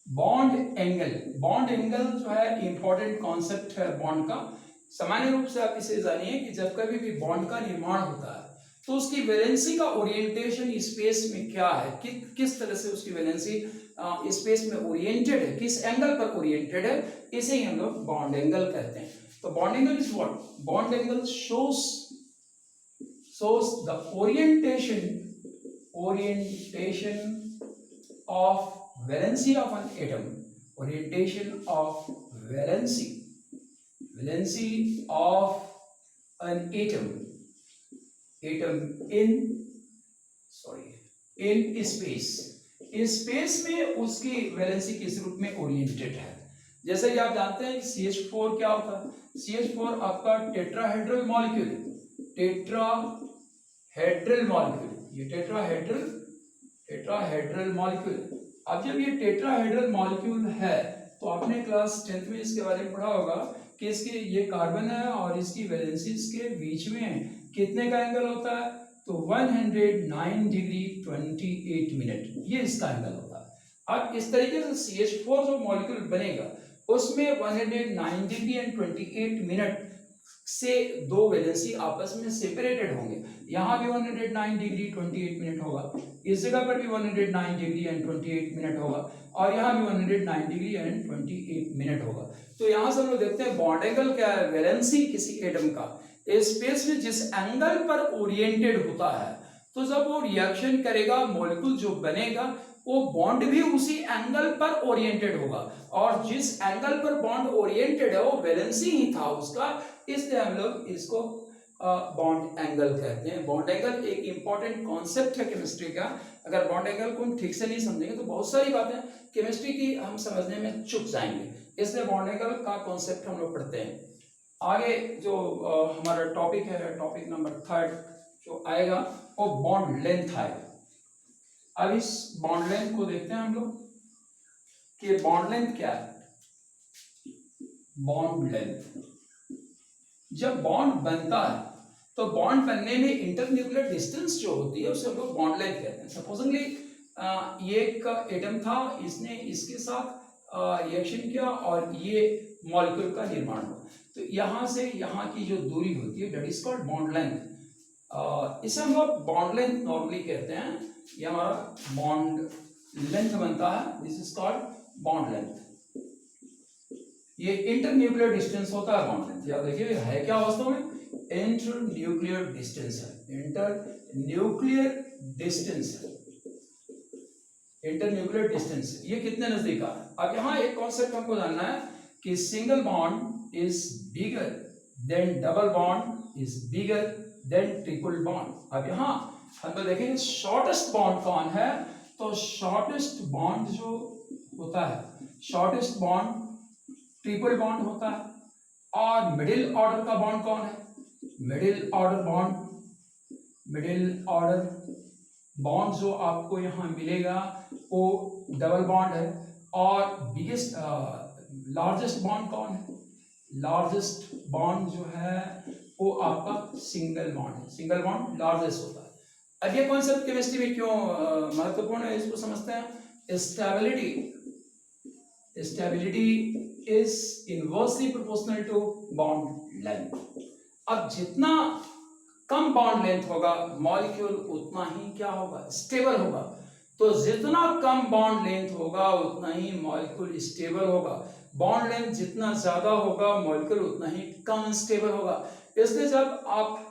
Bond angle, bond angle जो है इंपॉर्टेंट कॉन्सेप्ट है बॉन्ड का। सामान्य रूप से आप इसे जानिए कि जब कभी भी बॉन्ड का निर्माण होता है तो उसकी वैलेंसी का ओरिएंटेशन स्पेस में क्या है, किस तरह से उसकी वैलेंसी स्पेस में ओरिएंटेड है, किस एंगल पर ओरिएंटेड है, इसे ही हम लोग बॉन्ड एंगल कहते हैं। तो bond angle is what? Bond angle shows the orientation of valency of an atom, orientation of valency of an atom in space में उसकी वैलेंसी किस रूप में ओरिएंटेड है। जैसे कि आप जानते हैं CH4 क्या होता है, CH4 आपका टेट्राहेड्रल मॉलिक्यूल, टेट्राहेड्रल मॉलिक्यूल, ये टेट्राहेड्रल मॉलिक्यूल। अब जब ये टेट्राहेड्रल मॉलिक्यूल है तो आपने क्लास 10th में इसके बारे में पढ़ा होगा कि इसके ये कार्बन है और इसकी वैलेंसीज के बीच में कितने का एंगल होता है, तो 109 डिग्री 28 मिनट, ये इसका एंगल होता है। अब इस तरीके से CH4 जो मॉलिक्यूल बनेगा उसमें 109 डिग्री एंड 28 मिनट से दो वैलेंसी आपस में सेपरेटेड होंगे। यहाँ भी 109 डिग्री 28 मिनट होगा, इस जगह पर भी 109 डिग्री एंड 28 मिनट होगा, और यहाँ भी 109 डिग्री एंड 28 मिनट होगा। तो यहाँ से हम लोग देखते हैं बॉन्ड एंगल क्या है, वैलेंसी किसी एटम का स्पेस में जिस एंगल पर ओरिएंटेड होता है, तो जब वो रिएक्शन करेगा, मॉलिक्यूल जो बनेगा वो बॉन्ड भी उसी एंगल पर ओरिएंटेड होगा, और जिस एंगल पर बॉन्ड ओरिएंटेड है वो वैलेंसी ही था उसका, इसलिए हम लोग इसको बॉन्ड एंगल कहते हैं। बॉन्ड एंगल एक इंपॉर्टेंट कॉन्सेप्ट है केमिस्ट्री का। अगर बॉन्ड एंगल को हम ठीक से नहीं समझेंगे तो बहुत सारी बातें केमिस्ट्री की हम समझने में चूक जाएंगे, इसलिए बॉन्ड एंगल का कॉन्सेप्ट हम लोग पढ़ते हैं। आगे जो हमारा टॉपिक है, टॉपिक नंबर 3 जो आएगा वो बॉन्ड लेंथ आएगा। अब इस बॉन्ड लेंथ को देखते हैं हम लोग कि बॉन्ड लेंथ क्या है। बॉन्ड लेंथ, जब बॉन्ड बनता है तो बॉन्ड बनने में इंटरन्यूक्लियर डिस्टेंस जो होती है उसे हम लोग बॉन्ड लेंथ कहते हैं। सपोजिंगली ये एक एटम था, इसने इसके साथ रिएक्शन किया और ये मॉलिक्यूल का निर्माण हुआ, तो यहाँ से यहाँ की जो दूरी होती है that is called bond length. इसे हम लोग बॉन्ड लेंथ नॉर्मली कहते हैं। ये हमारा बॉन्ड लेंथ बनता है, this is called bond length. ये इंटरन्यूक्लियर डिस्टेंस होता है बॉन्ड लेंथ। याद देखिए है क्या वास्तव में, इंटरन्यूक्लियर डिस्टेंस है, इंटरन्यूक्लियर डिस्टेंस है, इंटरन्यूक्लियर डिस्टेंस ये कितने नजदीक आ रहा है। अब यहाँ एक कॉन्सेप्ट हमको जानना है कि single bond is bigger than double bond is bigger than triple bond. अब यहाँ हम लोग देखेंगे शॉर्टेस्ट बॉन्ड कौन है, तो शॉर्टेस्ट बॉन्ड जो होता है, शॉर्टेस्ट बॉन्ड ट्रिपल बॉन्ड होता है। और मिडिल ऑर्डर का बॉन्ड कौन है, middle order bond, middle order bond जो आपको यहाँ मिलेगा वो डबल बॉन्ड है। और बिगेस्ट लार्जेस्ट बॉन्ड कौन है, लार्जेस्ट बॉन्ड जो है वो आपका सिंगल बॉन्ड है, सिंगल बॉन्ड लार्जेस्ट होता है। अब ये कॉन्सेप्ट केमिस्ट्री में क्यों महत्वपूर्ण है, इसको समझते हैं। Stability is inversely proportional to bond length. अब जितना कम बॉन्ड लेंथ होगा मॉलिक्यूल उतना ही क्या होगा, स्टेबल होगा। तो जितना कम बॉन्ड लेंथ होगा उतना ही मॉलिक्यूल स्टेबल होगा। बॉन्ड लेंथ जितना ज्यादा होगा मॉलिक्यूल उतना ही कम स्टेबल होगा। इसलिए जब आप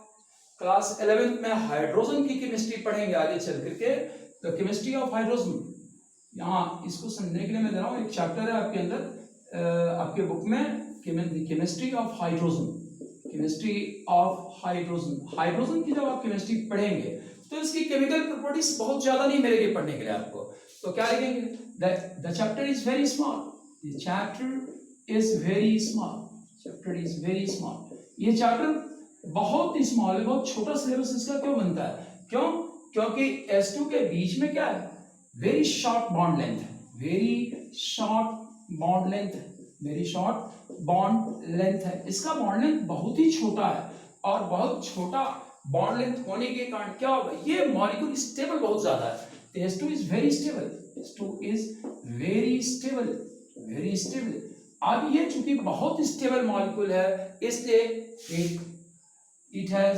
क्लास 11th में हाइड्रोजन की केमिस्ट्री पढ़ेंगे आगे चल करके, तो केमिस्ट्री ऑफ हाइड्रोजन, यहाँ इसको समझने के लिए मैं दे रहा हूँ, एक चैप्टर है आपके अंदर आपके बुक में, chemistry of hydrogen. Chemistry of hydrogen, hydrogen की जब आप केमिस्ट्री पढ़ेंगे तो इसकी केमिकल प्रॉपर्टीज बहुत ज्यादा नहीं मिलेगी पढ़ने के लिए आपको। तो क्या लिखेंगे, the chapter is very small, the chapter is very small, chapter is very small. ये चैप्टर बहुत ही स्मॉल है, बहुत छोटा सिलेबस इसका क्यों बनता है, क्यों, क्योंकि S2 के बीच में क्या है, वेरी शॉर्ट बॉन्ड लेंथ है, वेरी शॉर्ट बॉन्ड लेंथ है, वेरी शॉर्ट बॉन्ड लेंथ है। इसका बॉन्ड लेंथ बहुत ही छोटा है, और बहुत छोटा बॉन्ड लेंथ होने के कारण क्या होगा, ये मॉलिक्यूल स्टेबल बहुत ज्यादा है। S2 is very stable, S2 is very stable, very stable. अब ये चूंकि बहुत स्टेबल मॉलिक्यूल है, इसलिए इट हैज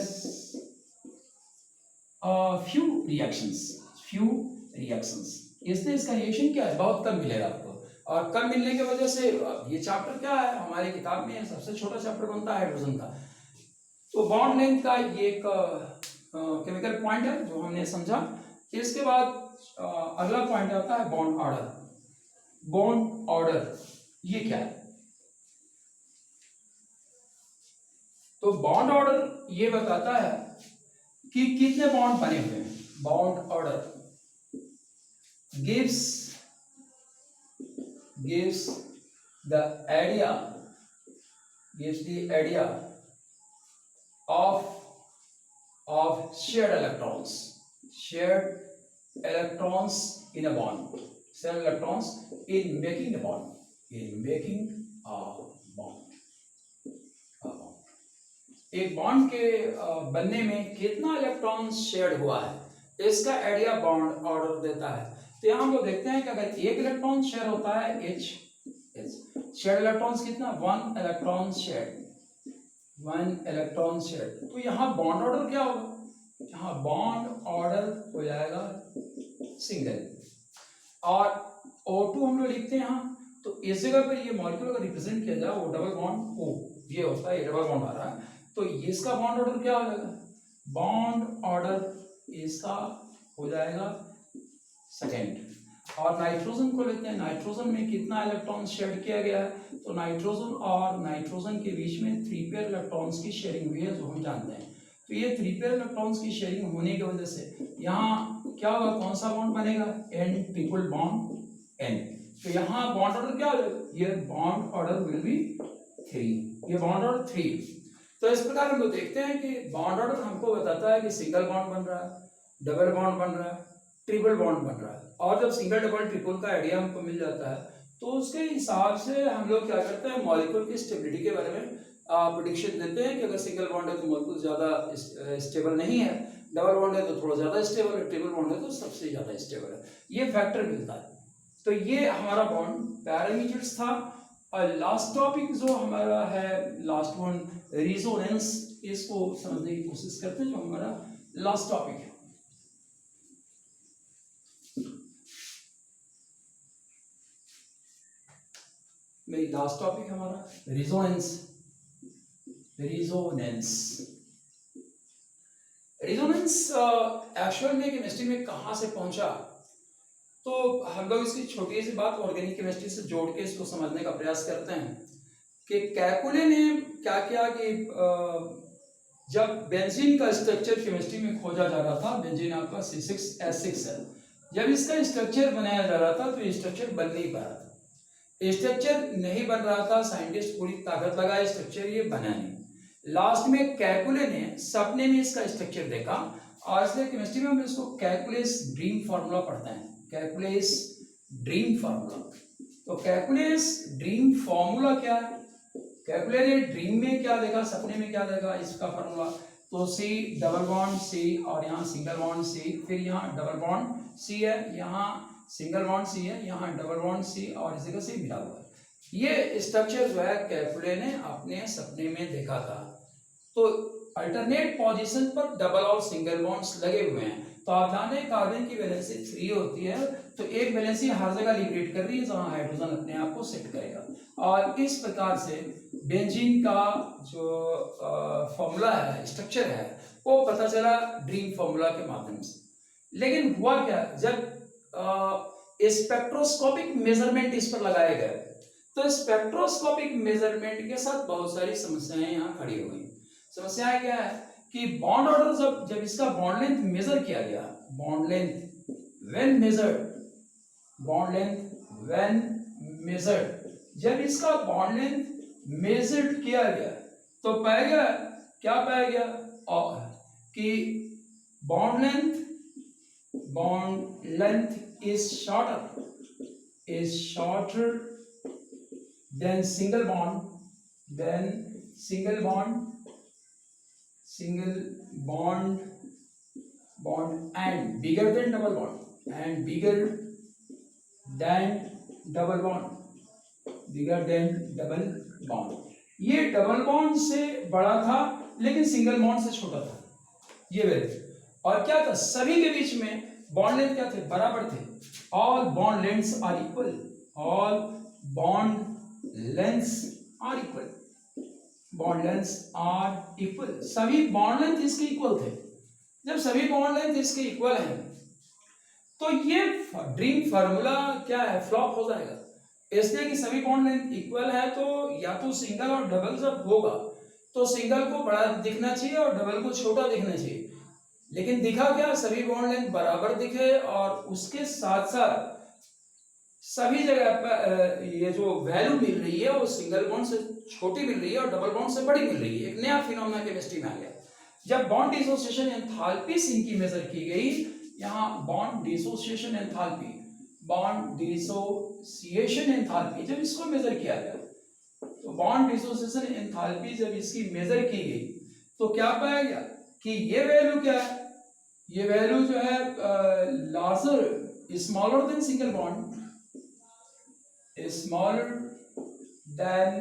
few reactions, इसलिए इसका रिएक्शन क्या है, बहुत कम मिलेगा आपको। और कम मिलने की वजह से ये चैप्टर क्या है हमारी किताब में सबसे छोटा चैप्टर बनता है हाइड्रोजन का। तो बॉन्ड लेंथ का ये एक केमिकल पॉइंट है जो हमने समझा। इसके बाद अगला पॉइंट आता है बॉन्ड ऑर्डर। बॉन्ड ऑर्डर ये क्या है, तो बॉन्ड ऑर्डर ये बताता है कि कितने बॉन्ड बने हुए हैं। Bond order gives the idea of shared electrons in a bond, shared electrons in making a bond, एक बॉन्ड के बनने में कितना इलेक्ट्रॉन शेयर्ड हुआ है, इसका आइडिया बॉन्ड ऑर्डर देता है। तो यहाँ हम लोग देखते हैं कि अगर एक इलेक्ट्रॉन शेयर होता है H, शेयर्ड इलेक्ट्रॉन्स कितना, 1 इलेक्ट्रॉन शेयर्ड, तो यहाँ बॉन्ड ऑर्डर क्या होगा, यहाँ बॉन्ड ऑर्डर हो जाएगा सिंगल। और O2 हम लोग लिखते हैं यहाँ, तो इस जगह पर ये मॉलिक्यूल अगर रिप्रेजेंट किया जाए वो डबल बॉन्ड O ये होता है, ये डबल बॉन्ड आ रहा है, तो इसका बॉन्ड ऑर्डर क्या हो जाएगा, बॉन्ड ऑर्डर इसका हो जाएगा सेकेंड। और नाइट्रोजन को लेते हैं, नाइट्रोजन में कितना इलेक्ट्रॉन शेयर किया गया है, तो नाइट्रोजन और नाइट्रोजन के बीच में 3 पेयर इलेक्ट्रॉन्स की शेयरिंग हुई है जो हम जानते हैं। तो ये 3 पेयर इलेक्ट्रॉन्स की शेयरिंग होने की वजह से यहाँ क्या होगा, कौन सा बॉन्ड बनेगा, N ट्रिपल बॉन्ड N। तो यहाँ बॉन्ड ऑर्डर क्या हो जाएगा, ये बॉन्ड ऑर्डर विल बी 3, ये बॉन्ड ऑर्डर 3। तो इस प्रकार हम लोग देखते हैं कि बॉन्ड ऑर्डर हमको बताता है कि सिंगल बॉन्ड बन रहा है, डबल बॉन्ड बन रहा है, ट्रिपल बॉन्ड बन रहा है। और जब सिंगल डबल ट्रिपल का आइडिया हमको मिल जाता है तो उसके हिसाब से हम लोग क्या करते हैं, मॉलिक्यूल की स्टेबिलिटी के बारे में प्रेडिक्शन देते हैं कि अगर सिंगल बॉन्ड है तो मॉलिक्यूल ज्यादा स्टेबल नहीं है, डबल बॉन्ड है तो थोड़ा ज्यादा स्टेबल है, ट्रिपल बॉन्ड है तो सबसे ज्यादा स्टेबल है, ये फैक्टर मिलता है। तो ये हमारा बॉन्ड पैरामीटर्स था। और लास्ट टॉपिक जो हमारा है, लास्ट वन, रेजोनेंस, इसको समझने की कोशिश करते हैं, जो हमारा लास्ट टॉपिक है। मेरी लास्ट टॉपिक हमारा रेजोनेंस। रेजोनेंस एक्चुअल में केमिस्ट्री में कहाँ से पहुंचा, तो हम लोग इसकी छोटी सी बात ऑर्गेनिक केमिस्ट्री से जोड़ के इसको समझने का प्रयास करते हैं कि कैकुले ने क्या किया कि जब बेंजीन का स्ट्रक्चर केमिस्ट्री में खोजा जा रहा था, बेंजीन आपका C6H6 है, जब इसका स्ट्रक्चर बनाया जा रहा था तो ये स्ट्रक्चर बन नहीं पा रहा था, स्ट्रक्चर नहीं बन रहा था, साइंटिस्ट पूरी ताकत लगाए, स्ट्रक्चर ये बना नहीं। लास्ट में कैकुले ने सपने में इसका स्ट्रक्चर देखा, और इसलिए केमिस्ट्री में हम इसको कैकुलेस ड्रीम फार्मूला पढ़ते हैं, कैकुलेस ड्रीम फार्मूला। तो कैकुलेस ड्रीम फार्मूला क्या है, कैकुले ने ड्रीम में क्या देखा, सपने में क्या देखा, इसका फार्मूला तो C डबल बॉन्ड C और यहाँ सिंगल बॉन्ड C, फिर यहाँ डबल बॉन्ड C है, यहाँ सिंगल बॉन्ड C है, यहाँ डबल बॉन्ड C और इसी का C मिला हुआ है। ये स्ट्रक्चर जो है कैपुले ने अपने सपने में देखा था। तो अल्टरनेट पोजीशन पर डबल और सिंगल बॉन्ड्स लगे हुए हैं। तो आप जाने कार्बन की वैलेंसी 3 होती है, तो एक वैलेंसी हर जगह लिबरेट कर रही है जहां हाइड्रोजन अपने आप को सेट करेगा। और इस प्रकार से बेंजीन का जो फॉर्मूला है, स्ट्रक्चर है, वो पता चला ड्रीम फॉर्मूला के माध्यम से। लेकिन हुआ क्या, जब स्पेक्ट्रोस्कोपिक मेजरमेंट इस पर लगाए गए, तो स्पेक्ट्रोस्कोपिक मेजरमेंट के साथ बहुत सारी समस्याएं यहाँ खड़ी हो गई। समस्या क्या है कि बॉन्ड ऑर्डर जब इसका बॉन्ड लेंथ मेजर किया गया, बॉन्ड लेंथ व्हेन मेजर्ड, जब इसका बॉन्ड लेंथ मेजर्ड किया गया तो क्या पाया गया और कि bond length is shorter than single bond and bigger than double bond, ये डबल बॉन्ड से बड़ा था लेकिन सिंगल बॉन्ड से छोटा था, ये वैल्यू। और क्या था, सभी के बीच में बॉन्ड लेंथ क्या थे, बराबर थे। All bond lengths are equal, सभी बॉन्ड लेंथ इसके इक्वल थे। जब सभी बॉन्ड लेंथ इसके इक्वल हैं तो ये ड्रीम फार्मूला क्या है, फ्लॉप हो जाएगा। इसलिए कि सभी बॉन्ड लेंथ इक्वल है, तो या तो सिंगल और डबल जब होगा तो सिंगल को बड़ा दिखना चाहिए और डबल को छोटा दिखना चाहिए। लेकिन दिखा क्या, सभी बॉन्ड लेंथ बराबर दिखे और उसके साथ साथ सभी जगह पर ये जो वैल्यू मिल रही है वो सिंगल बॉन्ड से छोटी मिल रही है और डबल बॉन्ड से बड़ी मिल रही है। एक नया फिनोमेना केमिस्ट्री में आ गया। जब बॉन्ड डिसोसिएशन एंथैल्पी इनकी मेजर की गई, यहाँ बॉन्ड डिसोसिएशन एंथैल्पी जब इसको मेजर किया गया, तो बॉन्ड डिसोसिएशन एंथैल्पी जब इसकी मेजर की गई तो क्या पाया गया कि ये वैल्यू क्या है, ये वैल्यू जो है larger smaller than single bond, smaller than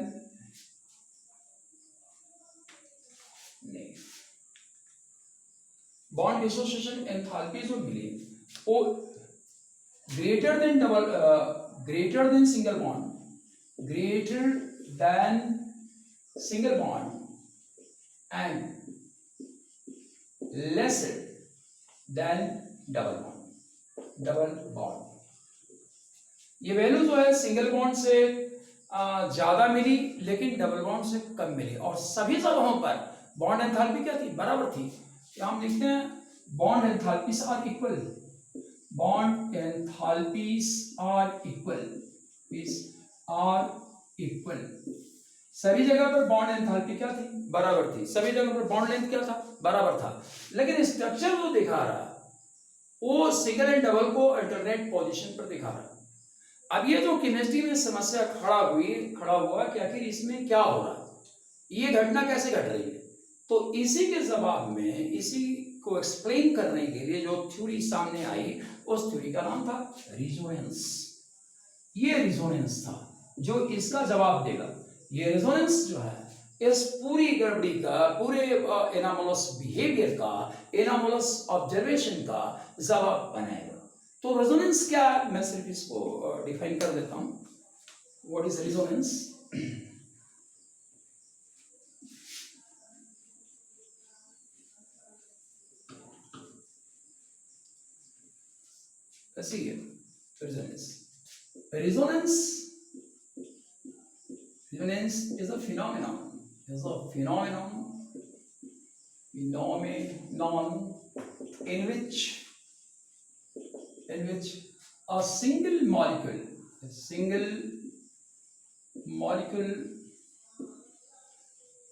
bond dissociation enthalpy जो मिली वो greater than single bond and lesser than double bond. ये वैल्यू जो है सिंगल बॉन्ड से ज्यादा मिली लेकिन डबल बॉन्ड से कम मिली, और सभी जगहों पर बॉन्ड एंथैल्पी क्या थी, बराबर थी। क्या हम लिखते हैं, बॉन्ड एंथैल्पीज आर इक्वल, सभी जगह पर बॉन्ड एंथैल्पी क्या थी, बराबर थी। सभी जगह पर बॉन्ड लेंथ क्या था, बराबर था। लेकिन स्ट्रक्चर जो दिखा रहा वो सिंगल एंड डबल को अल्टरनेट पोजीशन पर दिखा रहा। अब ये जो केमिस्ट्री में समस्या खड़ा हुआ कि आखिर इसमें क्या हो रहा है, ये घटना कैसे घट रही है। तो इसी के जवाब में, इसी को एक्सप्लेन करने के लिए जो थ्योरी सामने आई, उस थ्योरी का नाम था रिजोनेंस। ये रिजोनेंस था जो इसका जवाब देगा। ये रिजोनेंस जो है इस पूरी गड़बड़ी का, पूरे एनामोलस बिहेवियर का, एनामोलस ऑब्जर्वेशन का जवाब बनाएगा। तो रेजोनेंस क्या है, मैं सिर्फ इसको डिफाइन कर देता हूं। What is resonance? ऐसी है resonance. Resonance is a phenomenon in which a single molecule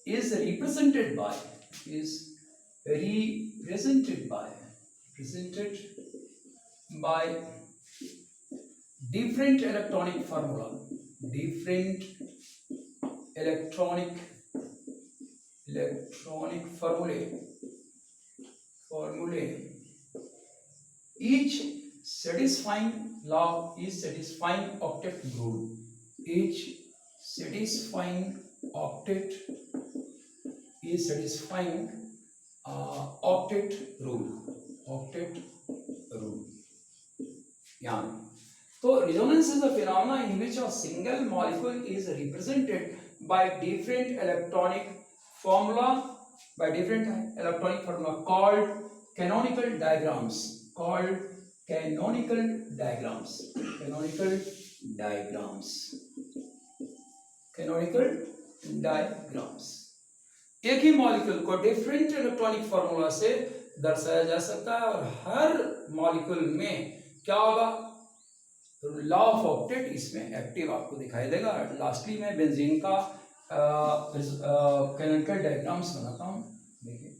is represented by different electronic formula, electronic formulae formulae each satisfying law is satisfying octet rule. Each satisfying octet is satisfying octet rule. Octet rule. Yeah. So resonance is a phenomena in which a single molecule is represented by different electronic formula called canonical diagrams. Canonical diagrams. एक ही molecule को different electronic formula से दर्शाया जा सकता है और हर molecule में क्या होगा, तो लॉ ऑफ ऑक्टेट इसमें एक्टिव आपको दिखाई देगा। लास्टली मैं बेंजीन का कैनोनिकल डायग्राम्स बनाता हूँ। देखिए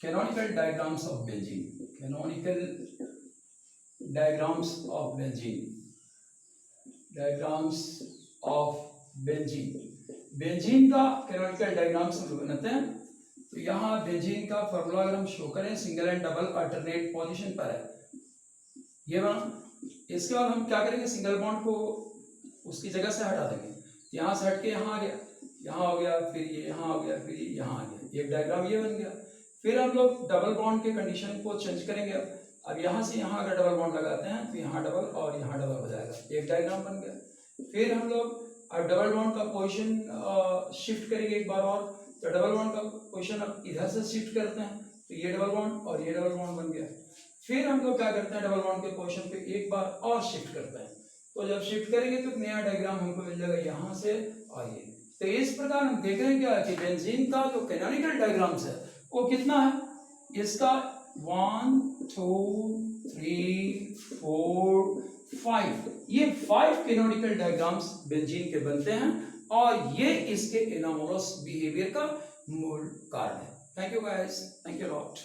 canonical diagrams of benzene, benzene का कैनोनिकल डायग्राम्स हम लोग बनाते हैं। तो यहाँ बेंजीन का फॉर्मूला अगर हम शो करें, single and double alternate position पर है, ये बना। इसके बाद हम क्या करेंगे, सिंगल बॉन्ड को उसकी जगह से हटा देंगे। यहाँ से हट के यहाँ आ गया, यहाँ हो गया, फिर ये यहाँ हो गया, फिर यहाँ आ गया, एक डायग्राम ये बन गया। फिर हम लोग डबल बॉन्ड के कंडीशन को चेंज करेंगे। अब यहाँ से यहाँ अगर डबल बॉन्ड लगाते हैं तो यहाँ डबल और यहाँ डबल हो जाएगा, एक डायग्राम बन गया। फिर हम लोग अब डबल बॉन्ड का पोजीशन शिफ्ट करेंगे एक बार और, तो डबल बॉन्ड का पोजीशन अब इधर से शिफ्ट करते हैं, तो ये डबल बॉन्ड और ये डबल बॉन्ड बन गया। फिर हम लोग क्या करते हैं, डबल बॉन्ड के पोजीशन पे एक बार और शिफ्ट करते हैं। तो जब शिफ्ट करेंगे तो नया डायग्राम हमको मिल जाएगा यहाँ से और ये। तो इस प्रकार हम देख रहे हैं क्या कि बेंजीन का जो कैनोनिकल डायग्राम्स है वो कितना है, इसका 1 2 3 4 5, ये 5 कैनोनिकल डायग्राम्स बेंजीन के बनते हैं और ये इसके एनामोलस बिहेवियर का मूल कारण है। Thank you guys, thank you lot.